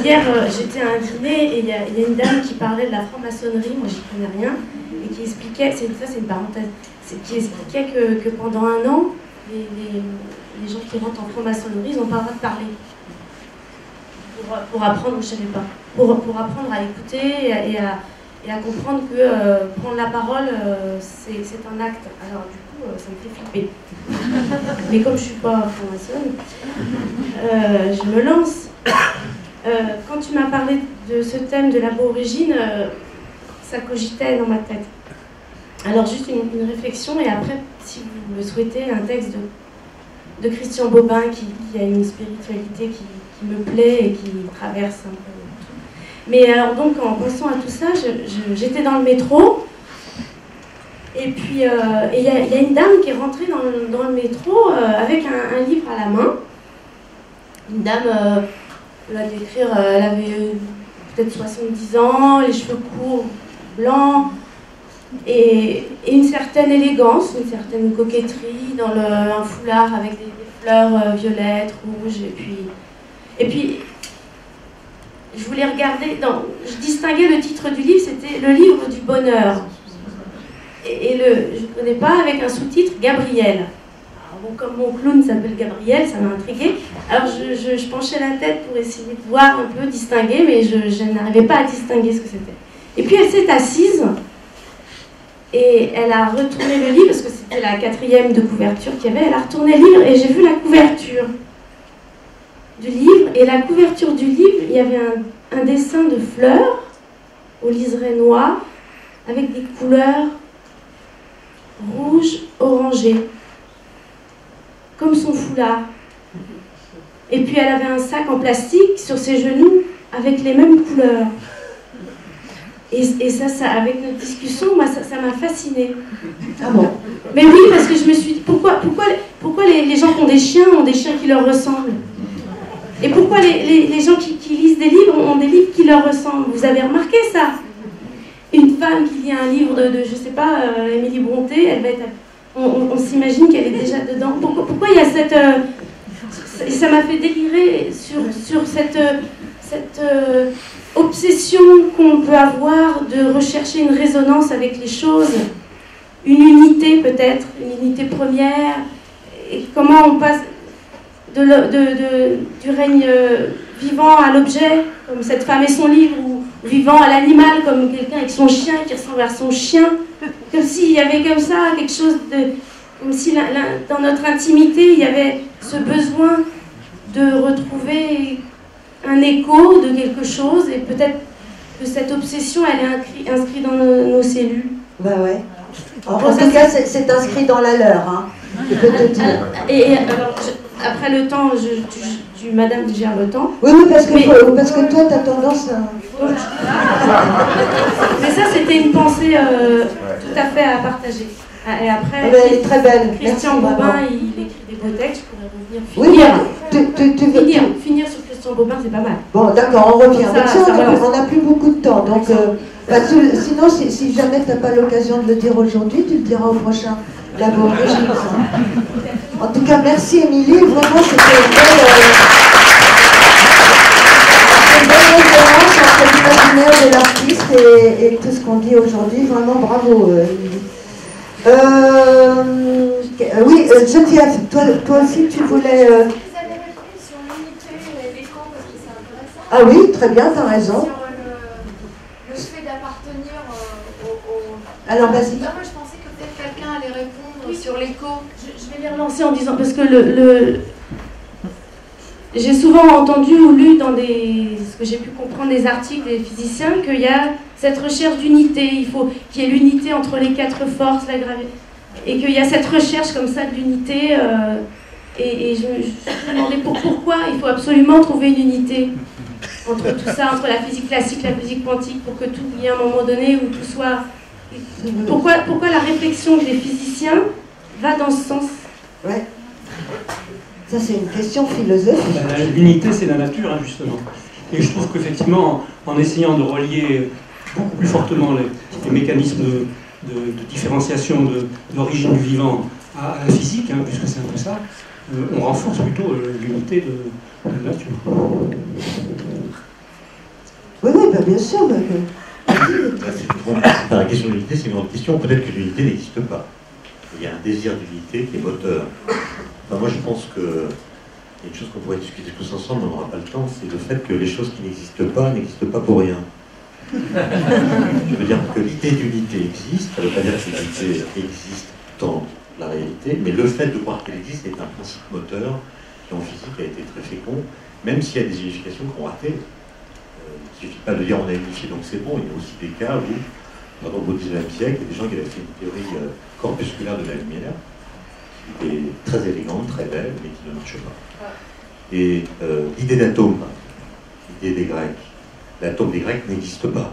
hier j'étais à un dîner et il y a une dame qui parlait de la franc-maçonnerie, moi j'y connais rien, et qui expliquait, c'est une parenthèse, qui expliquait que pendant un an, les gens qui rentrent en franc-maçonnerie, ils n'ont pas le droit de parler. Pour apprendre, je ne savais pas, pour apprendre à écouter et à comprendre que prendre la parole, c'est un acte. Alors du coup, ça me fait flipper. Mais comme je ne suis pas franc-maçonne, je me lance. Quand tu m'as parlé de ce thème de l'aborigine, ça cogitait dans ma tête. Alors juste une réflexion et après, si vous le souhaitez, un texte de Christian Bobin qui a une spiritualité qui me plaît et qui traverse un peu tout. Mais alors donc en pensant à tout ça, j'étais dans le métro et puis il y a une dame qui est rentrée dans le métro avec un livre à la main. Une dame, elle va décrire, elle avait peut-être 70 ans, les cheveux courts, blancs, et une certaine élégance, une certaine coquetterie dans un foulard avec des fleurs violettes, rouges, et puis je voulais regarder, je distinguais le titre du livre, c'était Le livre du bonheur, et je ne connais pas, avec un sous-titre Gabriel. Bon, comme mon clown s'appelle Gabriel, ça m'a intriguée. Alors je penchais la tête pour essayer de voir un peu, distinguer, mais je n'arrivais pas à distinguer ce que c'était. Et puis elle s'est assise et elle a retourné le livre, parce que c'était la 4e de couverture qu'il y avait. Elle a retourné le livre et j'ai vu la couverture du livre. Et la couverture du livre, il y avait un dessin de fleurs au liseré noir avec des couleurs rouges, orangées, comme son foulard. Et puis elle avait un sac en plastique sur ses genoux avec les mêmes couleurs. Et ça, avec notre discussion, moi, ça m'a fascinée. Ah bon? Mais oui, parce que je me suis dit, pourquoi les gens qui ont des chiens qui leur ressemblent? Et pourquoi les gens qui lisent des livres ont des livres qui leur ressemblent? Vous avez remarqué ça? Une femme qui lit un livre de je sais pas, Émilie Brontë, elle va être... On s'imagine qu'elle est déjà dedans. Pourquoi il y a cette... ça m'a fait délirer sur cette obsession qu'on peut avoir de rechercher une résonance avec les choses, une unité peut-être, une unité première, et comment on passe du règne vivant à l'objet, comme cette femme et son livre, ou vivant à l'animal, comme quelqu'un avec son chien qui ressemble à son chien, comme s'il y avait comme ça quelque chose de... comme si dans notre intimité, il y avait ce besoin de retrouver un écho de quelque chose, et peut-être que cette obsession, elle est inscrite dans nos cellules. Bah ouais. En tout cas, c'est inscrit dans la leur, hein. Je peux te dire. Et alors, après le temps, madame gère le temps. Oui, parce que toi, tu as tendance à... Mais ça, c'était une pensée tout à fait à partager. Et après, elle est très belle. Christian Bobin, il écrit des beaux textes, je pourrais revenir. Finir sur Christian Bobin, c'est pas mal. Bon, d'accord, on revient. On n'a plus beaucoup de temps. Donc, sinon, si jamais tu n'as pas l'occasion de le dire aujourd'hui, tu le diras au prochain L'Aborigine. En tout cas, merci Émilie. Vraiment, c'était une belle référence entre l'imaginaire de l'artiste et tout ce qu'on dit aujourd'hui. Vraiment, bravo Émilie. Oui, Geneviève, toi aussi tu voulais... Ah oui, très bien, tu as raison. Sur le fait d'appartenir au... Alors vas-y. Moi je pensais que peut-être quelqu'un allait répondre sur l'écho. Je vais les relancer en disant, parce que j'ai souvent entendu ou lu dans ce que j'ai pu comprendre des articles des physiciens, qu'il y a cette recherche d'unité, il faut qu'il y ait l'unité entre les 4 forces, la gravité, et qu'il y a cette recherche comme ça de l'unité, et je me demandais pourquoi il faut absolument trouver une unité entre tout ça, entre la physique classique, la physique quantique, pour que tout y ait un moment donné où tout soit... Pourquoi la réflexion des physiciens va dans ce sens? Ouais. Ça, c'est une question philosophique. L'unité, c'est la nature, hein, justement. Et je trouve qu'effectivement, en essayant de relier beaucoup plus fortement les mécanismes de différenciation de l'origine du vivant à la physique, hein, puisque c'est un peu ça, on renforce plutôt l'unité de la nature. Oui, bah, bien sûr. C'est pas la question de l'unité, c'est une autre question. Peut-être que l'unité n'existe pas. Il y a un désir d'unité qui est moteur. Enfin, moi, je pense que il y a une chose qu'on pourrait discuter tous ensemble, on n'aura pas le temps, c'est le fait que les choses qui n'existent pas pour rien. Je veux dire que l'idée d'unité existe, ça ne veut pas dire que l'unité existe dans la réalité, mais le fait de croire qu'elle existe est un principe moteur qui en physique a été très fécond, même s'il y a des unifications qui ont raté. Il ne suffit pas de dire on a unifié donc c'est bon, il y a aussi des cas où, pendant le XIXe siècle, il y a des gens qui avaient fait une théorie corpusculaire de la lumière, qui était très élégante, très belle, mais qui ne marche pas. Et l'idée d'atome, l'idée des Grecs, l'atome des Grecs n'existe pas.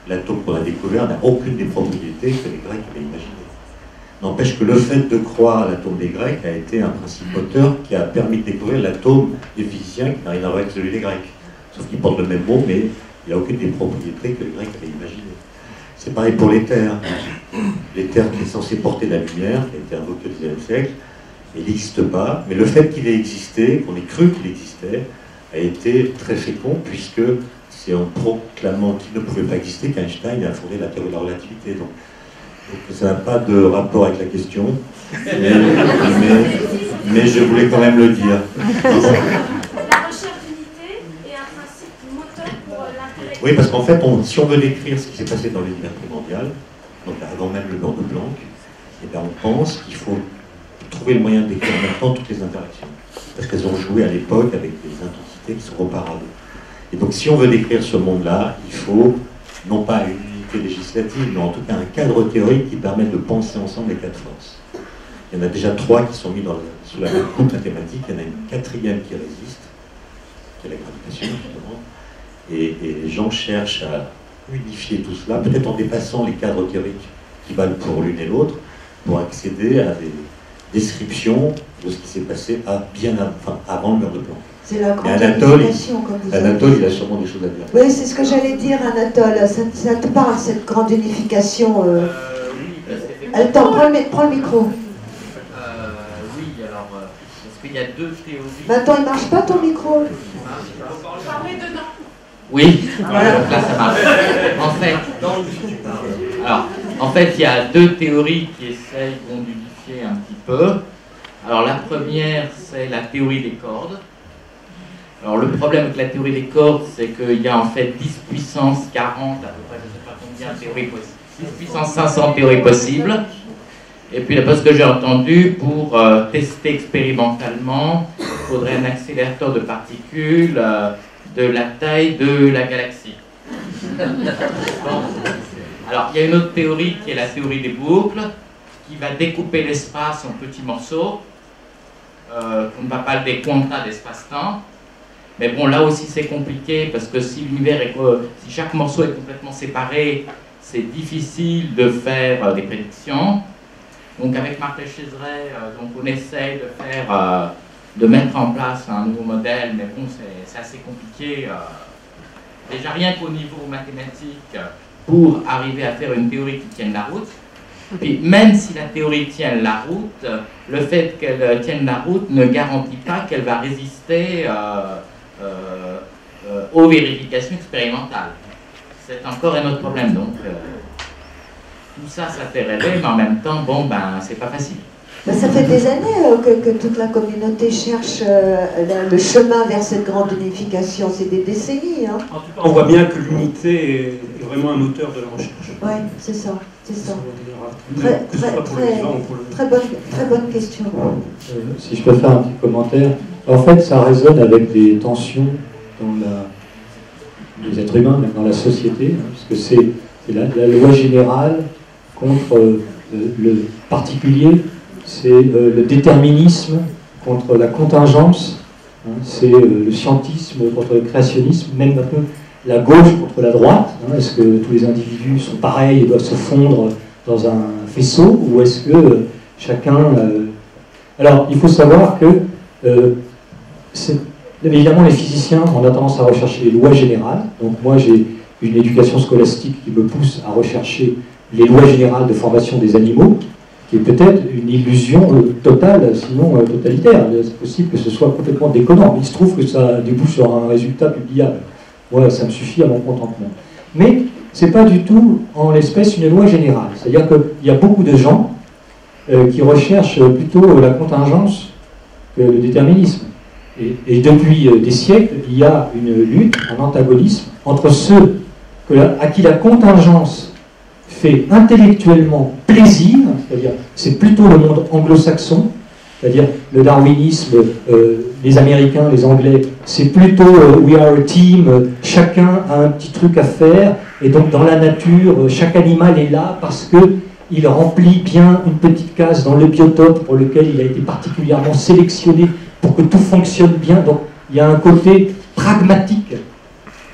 L'atome qu'on a découvert n'a aucune des propriétés que les Grecs avaient imaginées. N'empêche que le fait de croire à l'atome des Grecs a été un principe moteur qui a permis de découvrir l'atome des physiciens qui n'a rien à voir avec celui des Grecs. Sauf qu'il porte le même mot, mais il n'y a aucune des propriétés que les Grecs avaient imaginées. C'est pareil pour l'éther. L'éther qui est censé porter la lumière, qui a été invoqué au XIXe siècle, il n'existe pas, mais le fait qu'il ait existé, qu'on ait cru qu'il existait, a été très fécond, puisque c'est en proclamant qu'il ne pouvait pas exister qu'Einstein a fondé la théorie de la relativité. Donc ça n'a pas de rapport avec la question, mais je voulais quand même le dire. Oui, parce qu'en fait, si on veut décrire ce qui s'est passé dans l'univers primordial, donc avant même le mur de Planck, eh bien, on pense qu'il faut trouver le moyen de décrire en même temps toutes les interactions. Parce qu'elles ont joué à l'époque avec des intensités qui sont comparables. Et donc, si on veut décrire ce monde-là, il faut, non pas une unité législative, mais en tout cas un cadre théorique qui permette de penser ensemble les quatre forces. Il y en a déjà 3 qui sont mis sous la même coupe mathématique, il y en a une 4e qui résiste, qui est la gravitation, justement. Et les gens cherchent à unifier tout cela, peut-être en dépassant les cadres théoriques qui valent pour l'une et l'autre, pour accéder à des descriptions de ce qui s'est passé avant le mur de Planck. C'est la grande Anatole, unification, comme vous Anatole, il a sûrement des choses à dire. Oui, c'est ce que j'allais dire, Anatole. Ça te parle, cette grande unification Attends, prends le micro. Oui, alors, parce qu'il y a 2 théories. Mais attends, il ne marche pas ton micro. Parlez dedans. Oui, voilà, donc là ça marche. En fait, il y a 2 théories qui essayent d'unifier un petit peu. Alors la première, c'est la théorie des cordes. Alors le problème avec la théorie des cordes, c'est qu'il y a en fait 10 puissance 40, à peu près, je ne sais pas combien de théories possibles, 10 puissance 500 théories possibles. Et puis d'après ce que j'ai entendu, pour tester expérimentalement, il faudrait un accélérateur de particules de la taille de la galaxie. Alors, il y a une autre théorie qui est la théorie des boucles, qui va découper l'espace en petits morceaux, qu'on ne va pas des quantas d'espace-temps. Mais bon, là aussi c'est compliqué, parce que si si chaque morceau est complètement séparé, c'est difficile de faire des prédictions. Donc avec Marc Leschezray, on essaye de mettre en place un nouveau modèle, mais bon, c'est assez compliqué. Déjà rien qu'au niveau mathématique, pour arriver à faire une théorie qui tienne la route. Puis même si la théorie tient la route, le fait qu'elle tienne la route ne garantit pas qu'elle va résister aux vérifications expérimentales. C'est encore un autre problème. Donc tout ça fait rêver, mais en même temps, bon, ben, c'est pas facile. Ben, ça fait des années que toute la communauté cherche le chemin vers cette grande unification. C'est des décennies. Hein. En tout cas, on voit bien que l'unité est vraiment un moteur de la recherche. Oui, c'est ça. C'est ça. Très bonne question. Si je peux faire un petit commentaire. En fait, ça résonne avec des tensions dans les êtres humains, même dans la société, hein, parce que c'est la loi générale contre le particulier, c'est le déterminisme contre la contingence, hein, c'est le scientisme contre le créationnisme, même un peu la gauche contre la droite. Hein, est-ce que tous les individus sont pareils et doivent se fondre dans un faisceau, ou est-ce que chacun... Alors, il faut savoir que évidemment, les physiciens, on a tendance à rechercher les lois générales. Donc moi, j'ai une éducation scolastique qui me pousse à rechercher les lois générales de formation des animaux, qui est peut-être une illusion totale, sinon totalitaire. C'est possible que ce soit complètement déconnant. Il se trouve que ça débouche sur un résultat publiable. Voilà, ça me suffit à mon contentement. Mais ce n'est pas du tout, en l'espèce, une loi générale. C'est-à-dire qu'il y a beaucoup de gens qui recherchent plutôt la contingence que le déterminisme. Et depuis des siècles, il y a une lutte, un antagonisme entre ceux à qui la contingence fait intellectuellement plaisir, c'est-à-dire c'est plutôt le monde anglo-saxon, c'est-à-dire le darwinisme, les Américains, les Anglais, c'est plutôt we are a team, chacun a un petit truc à faire, et donc dans la nature, chaque animal est là parce qu'il remplit bien une petite case dans le biotope pour lequel il a été particulièrement sélectionné pour que tout fonctionne bien. Donc il y a un côté pragmatique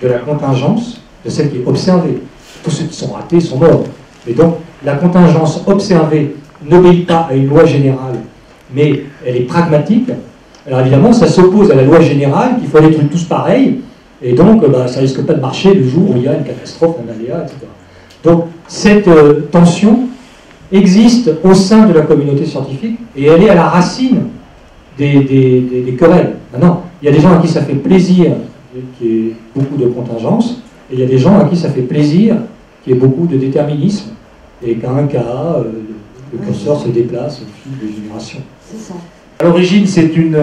de la contingence, de celle qui est observée. Tous ceux qui sont ratés sont morts. Et donc la contingence observée n'obéit pas à une loi générale, mais elle est pragmatique. Alors évidemment, ça s'oppose à la loi générale, qu'il faut aller tous pareils, et donc ça risque pas de marcher le jour où il y a une catastrophe, un aléa, etc. Donc cette tension existe au sein de la communauté scientifique, et elle est à la racine des querelles. Maintenant, il y a des gens à qui ça fait plaisir qu'il y ait beaucoup de contingence, et il y a des gens à qui ça fait plaisir qu'il y ait beaucoup de déterminisme, et qu'à un cas, le curseur se déplace au fil des générations. C'est ça. À l'origine, c'est une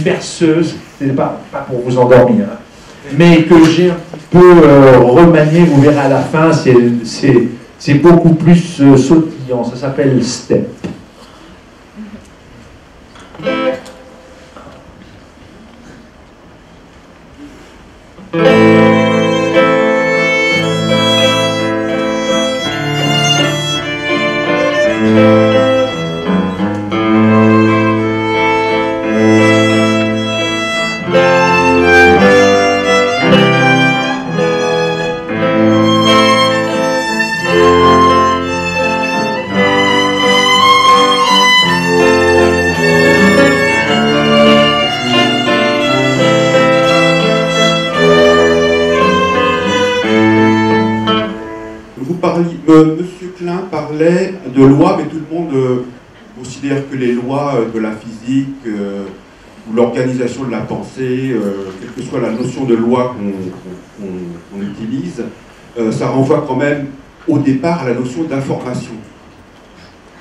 berceuse, c'est pas pour vous endormir, hein, mais que j'ai un petit peu remanié, vous verrez à la fin, c'est beaucoup plus sautillant, ça s'appelle Step. Monsieur Klein parlait de lois, mais tout le monde considère que les lois de la physique ou l'organisation de la pensée, quelle que soit la notion de loi qu'on utilise, ça renvoie quand même au départ à la notion d'information.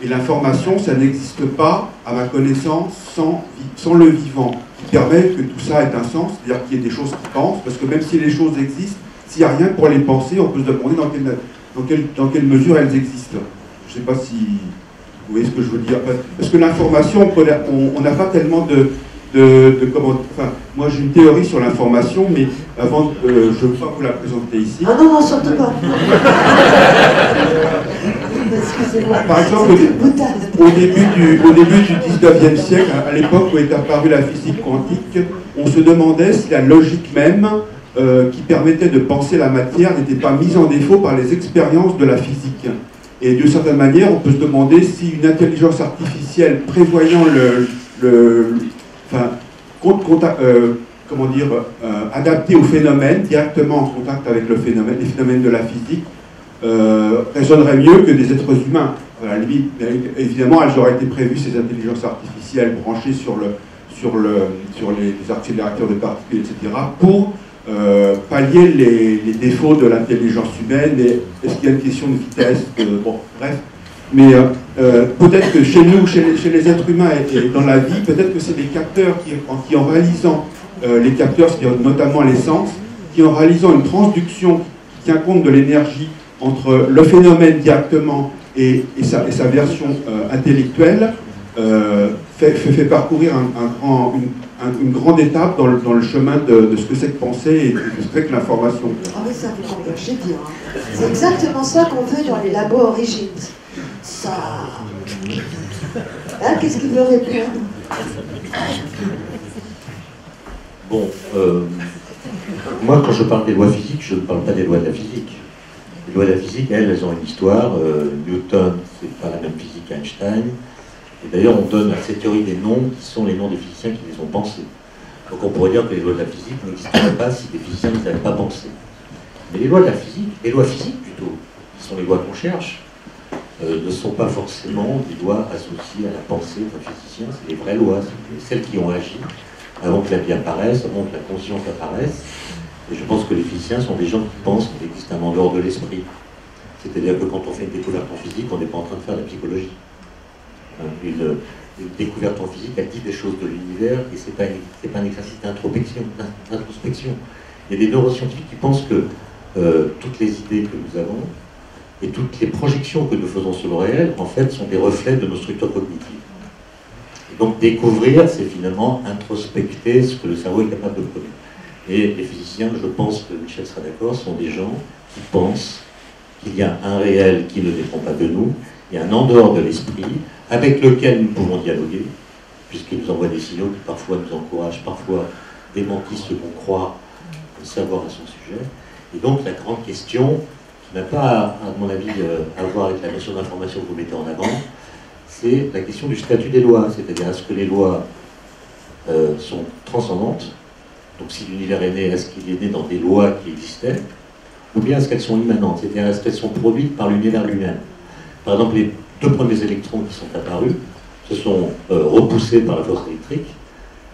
Et l'information, ça n'existe pas, à ma connaissance, sans le vivant, qui permet que tout ça ait un sens, c'est-à-dire qu'il y ait des choses qui pensent, parce que même si les choses existent, s'il n'y a rien pour les penser, on peut se demander dans quelle mesure elles existent. Je ne sais pas si vous voyez ce que je veux dire. Parce que l'information, on n'a pas tellement comment. Enfin, moi j'ai une théorie sur l'information, mais avant, je ne veux pas vous la présenter ici. Ah non, surtout pas. Par exemple, au début du 19e siècle, à l'époque où est apparue la physique quantique, on se demandait si la logique même qui permettait de penser la matière n'était pas mise en défaut par les expériences de la physique. Et d'une certaine manière, on peut se demander si une intelligence artificielle prévoyant adaptée au phénomène, directement en contact avec les phénomènes de la physique, raisonnerait mieux que des êtres humains. À la limite, évidemment, elles auraient été prévues, ces intelligences artificielles branchées sur les accélérateurs de particules, etc., pour pallier les défauts de l'intelligence humaine. Et est-ce qu'il y a une question de vitesse, bon, bref. Mais peut-être que chez nous, chez les êtres humains et dans la vie, peut-être que c'est des capteurs qui en réalisant les capteurs, c'est-à-dire notamment les sens, qui en réalisant une transduction qui tient compte de l'énergie entre le phénomène directement et sa version intellectuelle, fait parcourir une grande étape dans le chemin de ce que c'est que penser et de ce que c'est que l'information. Ah oui, ça vous convient, je dire. C'est exactement ça qu'on veut dans les labos Origines. Ça... Hein, qu'est-ce qu'il veut répondre? Bon, moi quand je parle des lois physiques, je ne parle pas des lois de la physique. Les lois de la physique, elles ont une histoire. Newton, c'est pas la même physique qu'Einstein. Et d'ailleurs, on donne à cette théorie des noms qui sont les noms des physiciens qui les ont pensés. Donc on pourrait dire que les lois de la physique n'existeraient pas si des physiciens ne les avaient pas pensées. Mais les lois de la physique, les lois physiques plutôt, qui sont les lois qu'on cherche, ne sont pas forcément des lois associées à la pensée d'un physicien, c'est des vraies lois, c'est celles qui ont agi avant que la vie apparaisse, avant que la conscience apparaisse. Et je pense que les physiciens sont des gens qui pensent qu'il existe un en dehors de l'esprit. C'est-à-dire que quand on fait une découverte en physique, on n'est pas en train de faire de la psychologie. Une découverte en physique, elle dit des choses de l'univers, et c'est pas un exercice d'introspection. Il y a des neuroscientifiques qui pensent que toutes les idées que nous avons et toutes les projections que nous faisons sur le réel, en fait, sont des reflets de nos structures cognitives. Et donc découvrir, c'est finalement introspecter ce que le cerveau est capable de produire. Et les physiciens, je pense que Michel sera d'accord, sont des gens qui pensent qu'il y a un réel qui ne dépend pas de nous, il y a un en dehors de l'esprit, avec lequel nous pouvons dialoguer, puisqu'il nous envoie des signaux qui parfois nous encouragent, parfois démentissent ce qu'on croit savoir à son sujet. Et donc la grande question, qui n'a pas, à mon avis, à voir avec la notion d'information que vous mettez en avant, c'est la question du statut des lois, c'est-à-dire est-ce que les lois sont transcendantes, donc si l'univers est né, est-ce qu'il est né dans des lois qui existaient, ou bien est-ce qu'elles sont immanentes, c'est-à-dire est-ce qu'elles sont produites par l'univers lui-même. Par exemple, les 2 premiers électrons qui sont apparus se sont repoussés par la force électrique,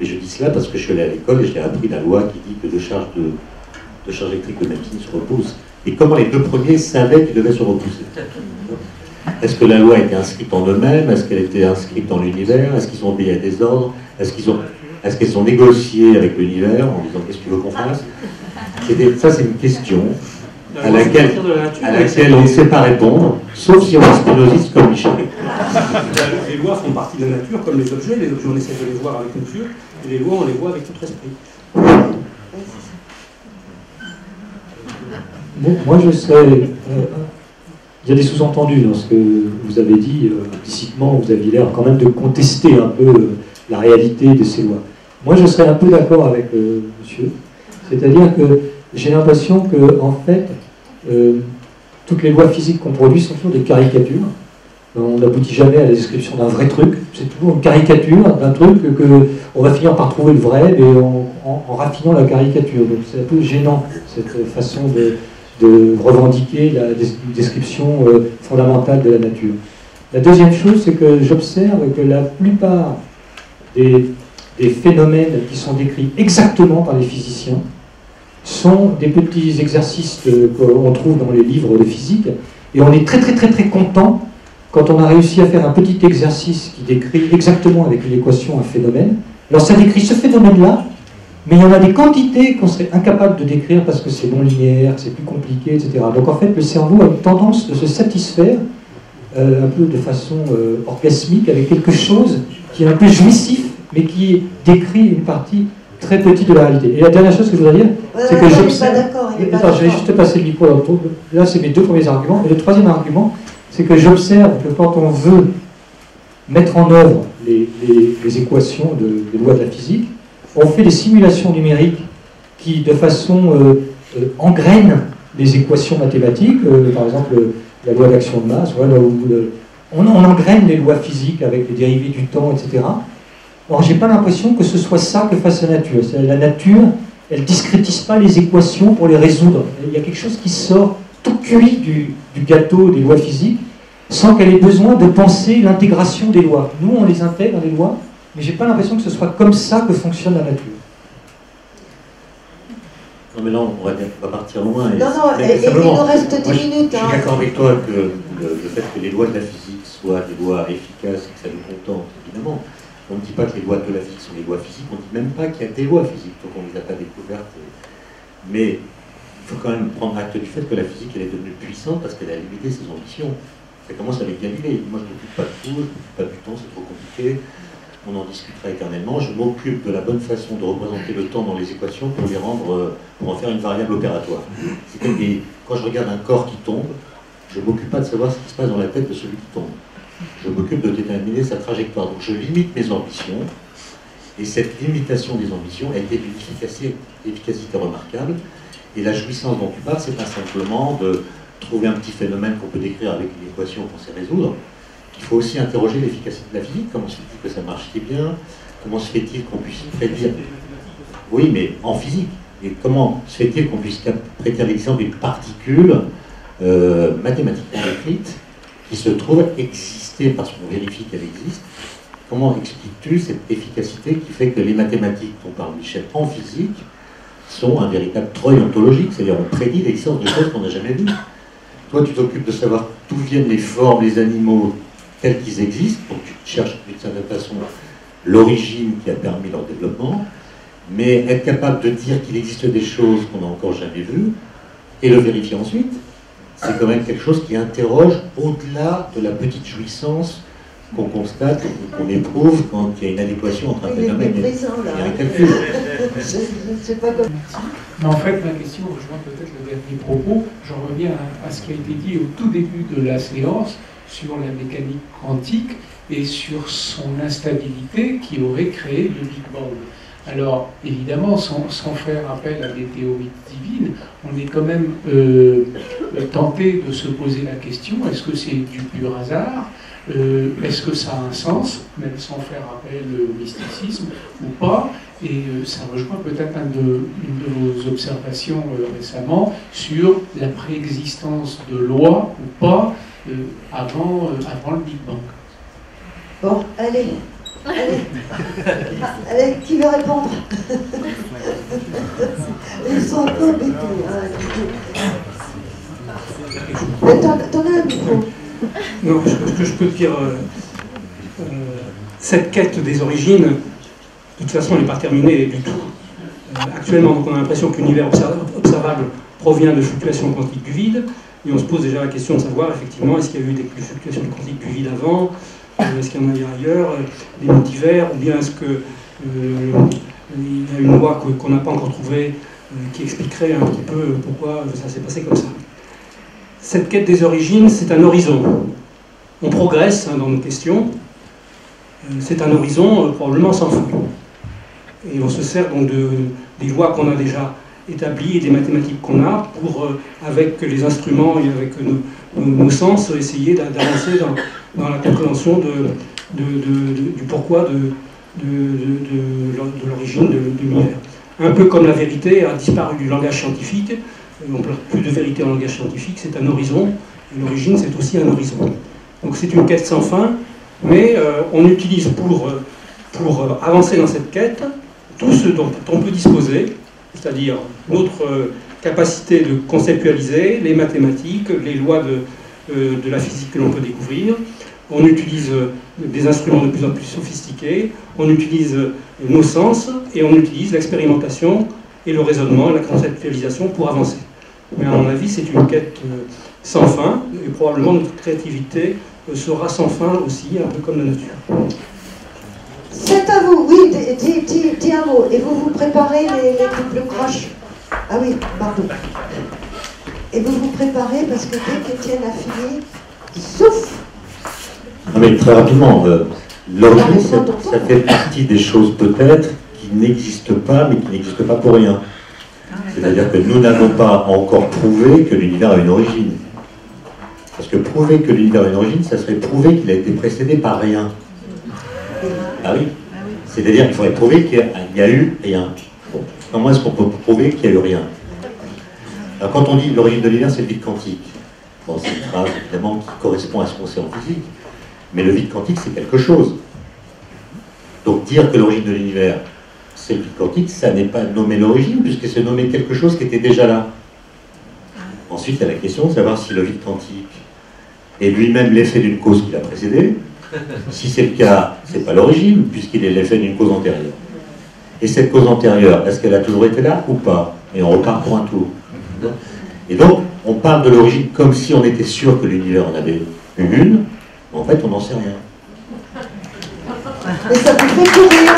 et je dis cela parce que je suis allé à l'école et j'ai appris la loi qui dit que deux charges électriques de même signe se repoussent. Et comment les 2 premiers savaient qu'ils devaient se repousser? Est-ce que la loi était inscrite en eux-mêmes? Est-ce qu'elle était inscrite dans l'univers? Est-ce qu'ils ont obéi à des ordres? Est-ce qu'elles ont négocié avec l'univers en disant qu'est-ce que tu veux qu'on fasse? Ça, c'est une question à laquelle on ne sait pas répondre, sauf si on est spinoziste comme Michel. Les lois font partie de la nature, comme les objets. Les objets, on essaie de les voir avec nos yeux, et les lois, on les voit avec notre esprit. Bon, moi, je serais... il y a des sous-entendus dans ce que vous avez dit. Implicitement, vous aviez l'air quand même de contester un peu la réalité de ces lois. Moi, je serais un peu d'accord avec monsieur. C'est-à-dire que j'ai l'impression que, en fait, toutes les lois physiques qu'on produit sont toujours des caricatures. On n'aboutit jamais à la description d'un vrai truc. C'est toujours une caricature d'un truc qu'on va finir par trouver le vrai, mais en raffinant la caricature. Donc c'est un peu gênant, cette façon de revendiquer la description fondamentale de la nature. La deuxième chose, c'est que j'observe que la plupart des phénomènes qui sont décrits exactement par les physiciens sont des petits exercices qu'on trouve dans les livres de physique, et on est très très très très content quand on a réussi à faire un petit exercice qui décrit exactement avec une équation un phénomène. Alors ça décrit ce phénomène-là, mais il y en a des quantités qu'on serait incapable de décrire parce que c'est non linéaire, que c'est plus compliqué, etc. Donc en fait, le cerveau a une tendance de se satisfaire un peu de façon orgasmique avec quelque chose qui est un peu jouissif, mais qui décrit une partie très petite de la réalité. Et la dernière chose que je voudrais dire, c'est que j'observe... Attends, je vais juste passer le micro. Là, c'est mes 2 premiers arguments. Et le troisième argument, c'est que j'observe que quand on veut mettre en œuvre les équations des lois de la physique, on fait des simulations numériques qui, de façon, engrainent les équations mathématiques, par exemple la loi d'action de masse, voilà, où on engraine les lois physiques avec les dérivés du temps, etc. Alors, j'ai pas l'impression que ce soit ça que fasse la nature. La nature, elle discrétise pas les équations pour les résoudre. Il y a quelque chose qui sort tout cuit du gâteau des lois physiques, sans qu'elle ait besoin de penser l'intégration des lois. Nous, on les intègre, les lois, mais j'ai pas l'impression que ce soit comme ça que fonctionne la nature. Non, mais là, on va partir loin. Non, il nous reste 10 minutes. Je suis d'accord avec toi que le fait que les lois de la physique soient des lois efficaces et que ça nous contente, évidemment. On ne dit pas que les lois de la physique sont des lois physiques, on ne dit même pas qu'il y a des lois physiques, donc on ne les a pas découvertes. Mais il faut quand même prendre acte du fait que la physique, elle est devenue puissante parce qu'elle a limité ses ambitions. Ça commence avec Galilée. Moi, je ne m'occupe pas de tout, je ne m'occupe pas du temps, c'est trop compliqué. On en discutera éternellement. Je m'occupe de la bonne façon de représenter le temps dans les équations pour en faire une variable opératoire. Quand je regarde un corps qui tombe, je ne m'occupe pas de savoir ce qui se passe dans la tête de celui qui tombe. Je m'occupe de déterminer sa trajectoire. Donc je limite mes ambitions, et cette limitation des ambitions a été d'une efficacité remarquable. Et la jouissance dont tu parles, c'est pas simplement de trouver un petit phénomène qu'on peut décrire avec une équation qu'on sait résoudre. Il faut aussi interroger l'efficacité de la physique. Comment se fait-il que ça marche si bien? Comment se fait-il qu'on puisse prédire? Oui, mais en physique. Et comment se fait-il qu'on puisse prédire l'existence d'une particule mathématiquement décrite qui se trouve exister parce qu'on vérifie qu'elle existe. Comment expliques-tu cette efficacité qui fait que les mathématiques dont parle Michel en physique sont un véritable treuil ontologique, c'est-à-dire on prédit l'existence de choses qu'on n'a jamais vues. Toi, tu t'occupes de savoir d'où viennent les formes, les animaux tels qu'ils existent, donc tu cherches d'une certaine façon l'origine qui a permis leur développement, mais être capable de dire qu'il existe des choses qu'on n'a encore jamais vues, et le vérifier ensuite, c'est quand même quelque chose qui interroge au-delà de la petite jouissance qu'on constate ou qu'on éprouve quand il y a une adéquation entre un phénomène et un calcul. C'est pas comme... Mais en fait, ma question rejoint peut-être le dernier propos. J'en reviens à ce qui a été dit au tout début de la séance sur la mécanique quantique et sur son instabilité qui aurait créé le Big Bang. Alors, évidemment, sans faire appel à des théories divines, on est quand même tenté de se poser la question, est-ce que c'est du pur hasard ? Est-ce que ça a un sens, même sans faire appel au mysticisme ou pas? Et ça rejoint peut-être une de vos observations récemment sur la préexistence de lois ou pas avant le Big Bang. Bon, allez, qui veut répondre? Ils sont un peu embêtés. T'en as un micro. Non, ce que je peux dire, cette quête des origines, de toute façon, elle n'est pas terminée du tout. Actuellement, donc, on a l'impression que l'univers observable provient de fluctuations quantiques du vide, et on se pose déjà la question de savoir, effectivement, est-ce qu'il y a eu des fluctuations quantiques du vide avant, est-ce qu'il y en a eu ailleurs, des multivers, ou bien est-ce qu'il y a une loi qu'on n'a pas encore trouvée qui expliquerait un petit peu pourquoi ça s'est passé comme ça. Cette quête des origines, c'est un horizon. On progresse dans nos questions. C'est un horizon probablement sans fin. Et on se sert donc des lois qu'on a déjà établies et des mathématiques qu'on a pour, avec les instruments et avec nos sens, essayer d'avancer dans la compréhension du pourquoi de l'origine de l'univers. Un peu comme la vérité a disparu du langage scientifique, on ne parle plus de vérité en langage scientifique, c'est un horizon, et l'origine c'est aussi un horizon. Donc c'est une quête sans fin, mais on utilise pour avancer dans cette quête tout ce dont on peut disposer, c'est-à-dire notre capacité de conceptualiser, les mathématiques, les lois de la physique que l'on peut découvrir. On utilise des instruments de plus en plus sophistiqués, on utilise nos sens, et on utilise l'expérimentation et le raisonnement, la conceptualisation pour avancer. Mais à mon avis, c'est une quête sans fin, et probablement notre créativité sera sans fin aussi, un peu comme la nature. C'est à vous, oui, dis un mot. Et vous préparez les doubles croches. Ah oui, pardon. Et vous préparez parce que dès qu'Étienne a fini, souffle. Non mais très rapidement, l'origine, ça fait partie des choses peut-être qui n'existent pas, mais qui n'existent pas pour rien. C'est-à-dire que nous n'avons pas encore prouvé que l'univers a une origine. Parce que prouver que l'univers a une origine, ça serait prouver qu'il a été précédé par rien. Ah oui. C'est-à-dire qu'il faudrait prouver qu'il y a eu rien. Bon. Comment est-ce qu'on peut prouver qu'il n'y a eu rien? Alors quand on dit l'origine de l'univers, c'est le vide quantique. Bon, c'est une phrase évidemment qui correspond à ce qu'on sait en physique. Mais le vide quantique, c'est quelque chose. Donc dire que l'origine de l'univers, c'est le vide quantique, ça n'est pas nommer l'origine, puisque c'est nommer quelque chose qui était déjà là. Ensuite, il y a la question de savoir si le vide quantique est lui-même l'effet d'une cause qui l'a précédé. Si c'est le cas, c'est pas l'origine, puisqu'il est l'effet d'une cause antérieure. Et cette cause antérieure, est-ce qu'elle a toujours été là ou pas? Et on repart pour un tour. Et donc, on parle de l'origine comme si on était sûr que l'univers en avait une, mais en fait, on n'en sait rien. Mais ça vous fait courir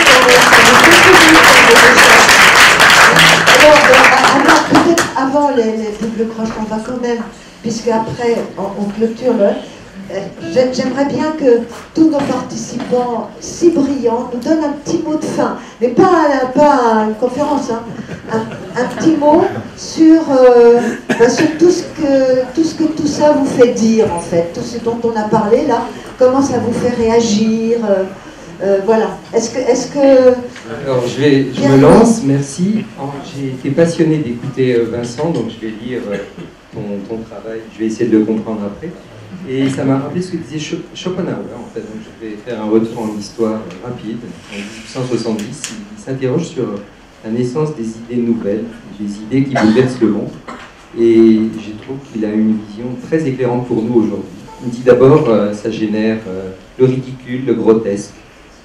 alors, peut-être avant les doubles croches, on va quand même, puisque après on clôture le... J'aimerais bien que tous nos participants si brillants nous donnent un petit mot de fin, mais pas une conférence, hein. Un petit mot sur tout ce que tout ça vous fait dire en fait, tout ce dont on a parlé là, comment ça vous fait réagir, voilà. Est-ce que... Alors je me lance, merci. J'ai été passionné d'écouter Vincent, donc je vais lire ton travail, je vais essayer de le comprendre après. Et ça m'a rappelé ce que disait Schopenhauer, en fait. Donc je vais faire un retour en histoire rapide. En 1870, il s'interroge sur la naissance des idées nouvelles, des idées qui bouleversent le monde. Et je trouve qu'il a une vision très éclairante pour nous aujourd'hui. Il dit d'abord, ça génère le ridicule, le grotesque.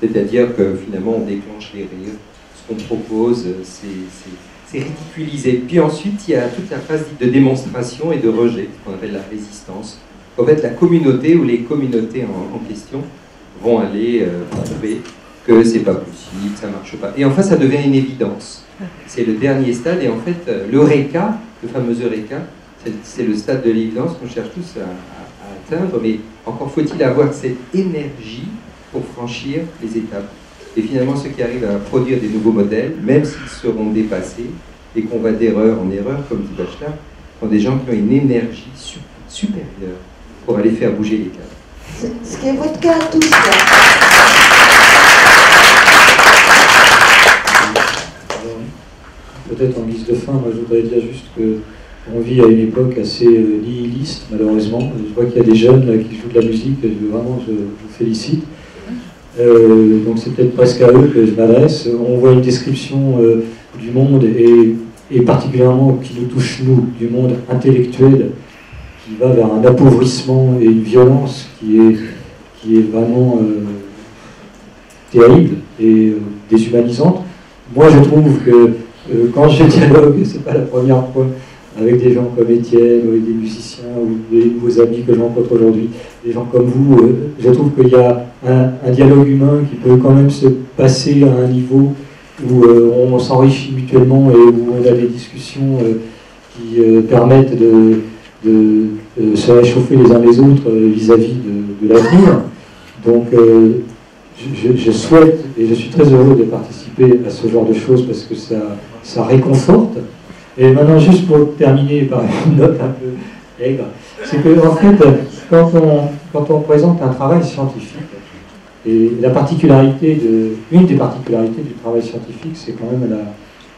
C'est-à-dire que finalement, on déclenche les rires. Ce qu'on propose, c'est ridiculisé. Puis ensuite, il y a toute la phase de démonstration et de rejet, ce qu'on appelle la résistance. En fait, la communauté ou les communautés en question vont aller prouver que c'est pas possible, ça marche pas. Et enfin, ça devient une évidence. C'est le dernier stade. Et en fait, l'Eureka, le fameux Eureka, c'est le stade de l'évidence qu'on cherche tous à atteindre. Mais encore faut-il avoir cette énergie pour franchir les étapes. Et finalement, ceux qui arrivent à produire des nouveaux modèles, même s'ils seront dépassés et qu'on va d'erreur en erreur, comme dit Bachelard, sont des gens qui ont une énergie supérieure pour aller faire bouger les cadres. Ce qui est votre cas à tous. Peut-être en guise de fin, moi je voudrais dire juste qu'on vit à une époque assez nihiliste, malheureusement. Je vois qu'il y a des jeunes là, qui jouent de la musique, et vraiment je vous félicite. Donc c'est peut-être presque à eux que je m'adresse. On voit une description du monde et particulièrement qui nous touche nous, du monde intellectuel, qui va vers un appauvrissement et une violence qui est vraiment terrible et déshumanisante. Moi je trouve que quand je dialogue, c'est pas la première fois, avec des gens comme Étienne, ou des musiciens, ou des nouveaux amis que je rencontre aujourd'hui, des gens comme vous, je trouve qu'il y a un dialogue humain qui peut quand même se passer à un niveau où on s'enrichit mutuellement et où on a des discussions qui permettent de se réchauffer les uns les autres vis-à-vis de l'avenir. Donc je souhaite, et je suis très heureux de participer à ce genre de choses parce que ça réconforte. Et maintenant, juste pour terminer par une note un peu aigre, c'est que en fait, quand on présente un travail scientifique, et une des particularités du travail scientifique, c'est quand même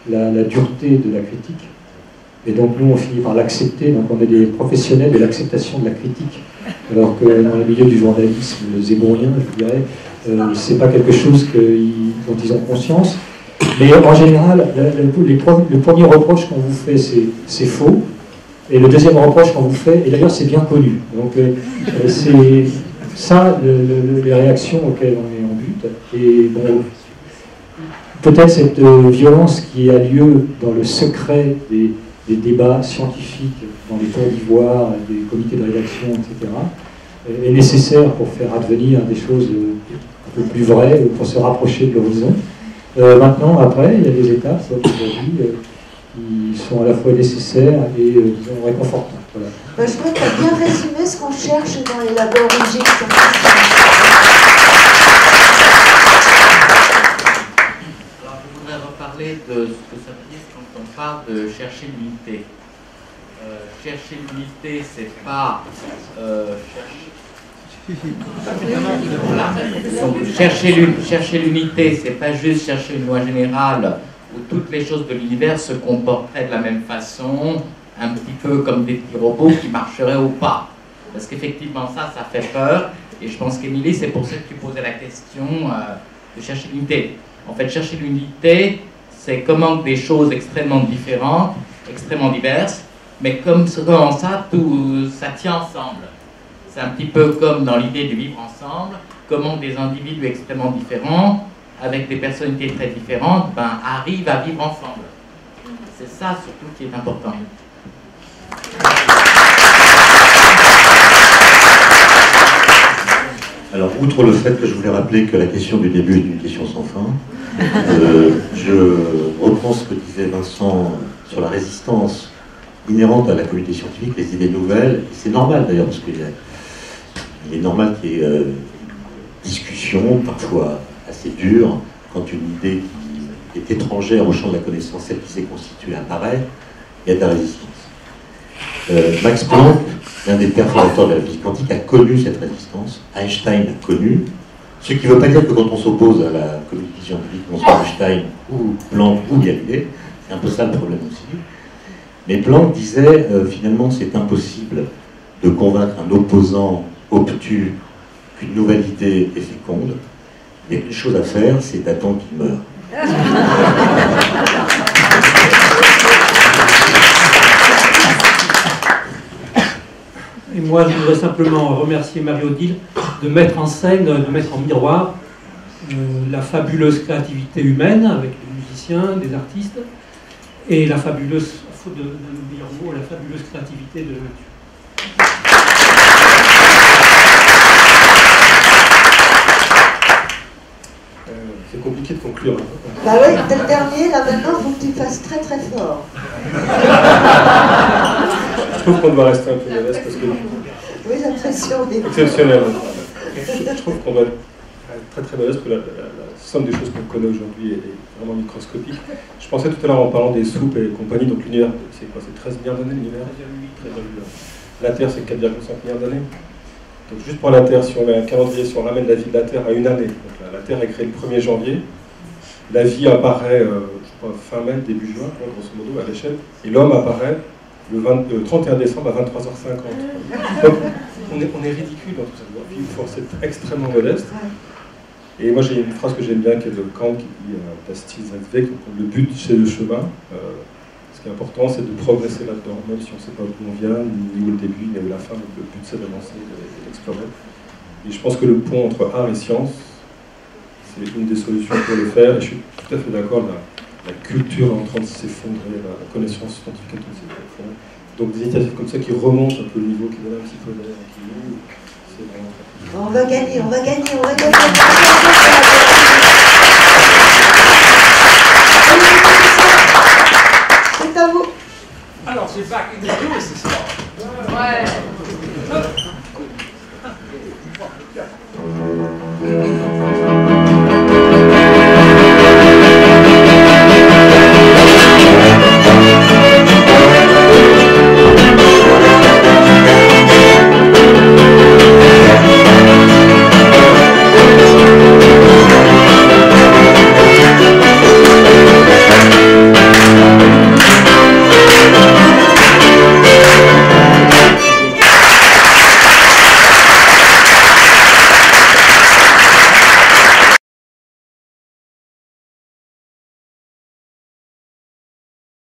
la dureté de la critique. Et donc nous, on finit par l'accepter, donc on est des professionnels de l'acceptation de la critique. Alors que dans le milieu du journalisme zébourien, je dirais, c'est pas quelque chose dont ils ont conscience. Mais en général, le premier reproche qu'on vous fait, c'est faux. Et le deuxième reproche qu'on vous fait, et d'ailleurs c'est bien connu. Donc c'est ça les réactions auxquelles on est en but. Et bon, peut-être cette violence qui a lieu dans le secret des débats scientifiques, dans les tours d'ivoire, des comités de rédaction, etc., est nécessaire pour faire advenir des choses un peu plus vraies, pour se rapprocher de l'horizon. Maintenant, après, il y a des étapes aujourd'hui qui sont à la fois nécessaires et disons réconfortantes. Voilà. Je crois que tu as bien résumé ce qu'on cherche dans les labos origines. Alors, je voudrais reparler de ce que ça veut dire quand on parle de chercher l'unité. Chercher l'unité, c'est pas chercher l'unité, c'est pas juste chercher une loi générale où toutes les choses de l'univers se comporteraient de la même façon, un petit peu comme des petits robots qui marcheraient ou pas. Parce qu'effectivement, ça fait peur. Et je pense qu'Émilie, c'est pour ça que tu posais la question de chercher l'unité. En fait, chercher l'unité, c'est comment des choses extrêmement différentes, extrêmement diverses, mais comme ça, tout ça tient ensemble. C'est un petit peu comme dans l'idée de vivre ensemble, comment des individus extrêmement différents, avec des personnalités très différentes, arrivent à vivre ensemble. C'est ça surtout qui est important. Alors, outre le fait que je voulais rappeler que la question du début est une question sans fin, je reprends ce que disait Vincent sur la résistance inhérente à la communauté scientifique, les idées nouvelles. C'est normal d'ailleurs, parce qu'il est normal qu'il y ait une discussion, parfois assez dure, quand une idée qui est étrangère au champ de la connaissance, celle qui s'est constituée, apparaît, il y a de la résistance. Max Planck, l'un des pères fondateurs de la physique quantique, a connu cette résistance. Einstein l'a connue. Ce qui ne veut pas dire que quand on s'oppose à la communauté scientifique, on soit Einstein ou Planck ou Galilée. C'est un peu ça le problème aussi. Mais Planck disait, finalement, c'est impossible de convaincre un opposant obtus qu'une nouvelle idée est féconde. Il y a une chose à faire, c'est d'attendre qu'il meure. Et moi, je voudrais simplement remercier Marie-Odile de mettre en scène, de mettre en miroir la fabuleuse créativité humaine avec les musiciens, des artistes, et la fabuleuse, faute de meilleur mot, la fabuleuse créativité de la nature. C'est compliqué de conclure. Bah oui, t'es le dernier, là maintenant, il faut que tu fasses très très fort. Je trouve qu'on doit rester un peu modeste parce que... Oui, l'impression est... Exceptionnel. Je trouve qu'on doit être très très modeste parce que la somme des choses qu'on connaît aujourd'hui est vraiment microscopique. Je pensais tout à l'heure en parlant des soupes et compagnie, donc l'univers, c'est quoi? C'est 13 milliards d'années l'univers? La Terre, c'est 4,5 milliards d'années. Donc juste pour la Terre, si on met un calendrier, si on ramène la vie de la Terre à une année, donc la Terre est créée le 1er janvier, la vie apparaît je crois, fin mai, début juin, grosso modo, à l'échelle, et l'homme apparaît le 31 décembre à 23h50. Donc on est ridicule dans tout ça. Il faut être extrêmement modeste. Et moi j'ai une phrase que j'aime bien qui est de Kant qui dit Das Ziel ist der Weg, le but c'est le chemin. Ce qui est important, c'est de progresser là-dedans, même si on ne sait pas d'où on vient, ni où le début, ni où la fin, le but c'est d'avancer et d'explorer. Et je pense que le pont entre art et science, c'est une des solutions pour le faire, et je suis tout à fait d'accord, la culture est en train de s'effondrer, la connaissance scientifique est en train de s'effondrer. Donc des initiatives comme ça qui remontent un peu le niveau, qui donnent un petit peu d'air, qui nous, c'est vraiment très bien. On va gagner, on va gagner, on va gagner. C'est à vous. Alors, c'est back in the news, c'est ça. Ouais.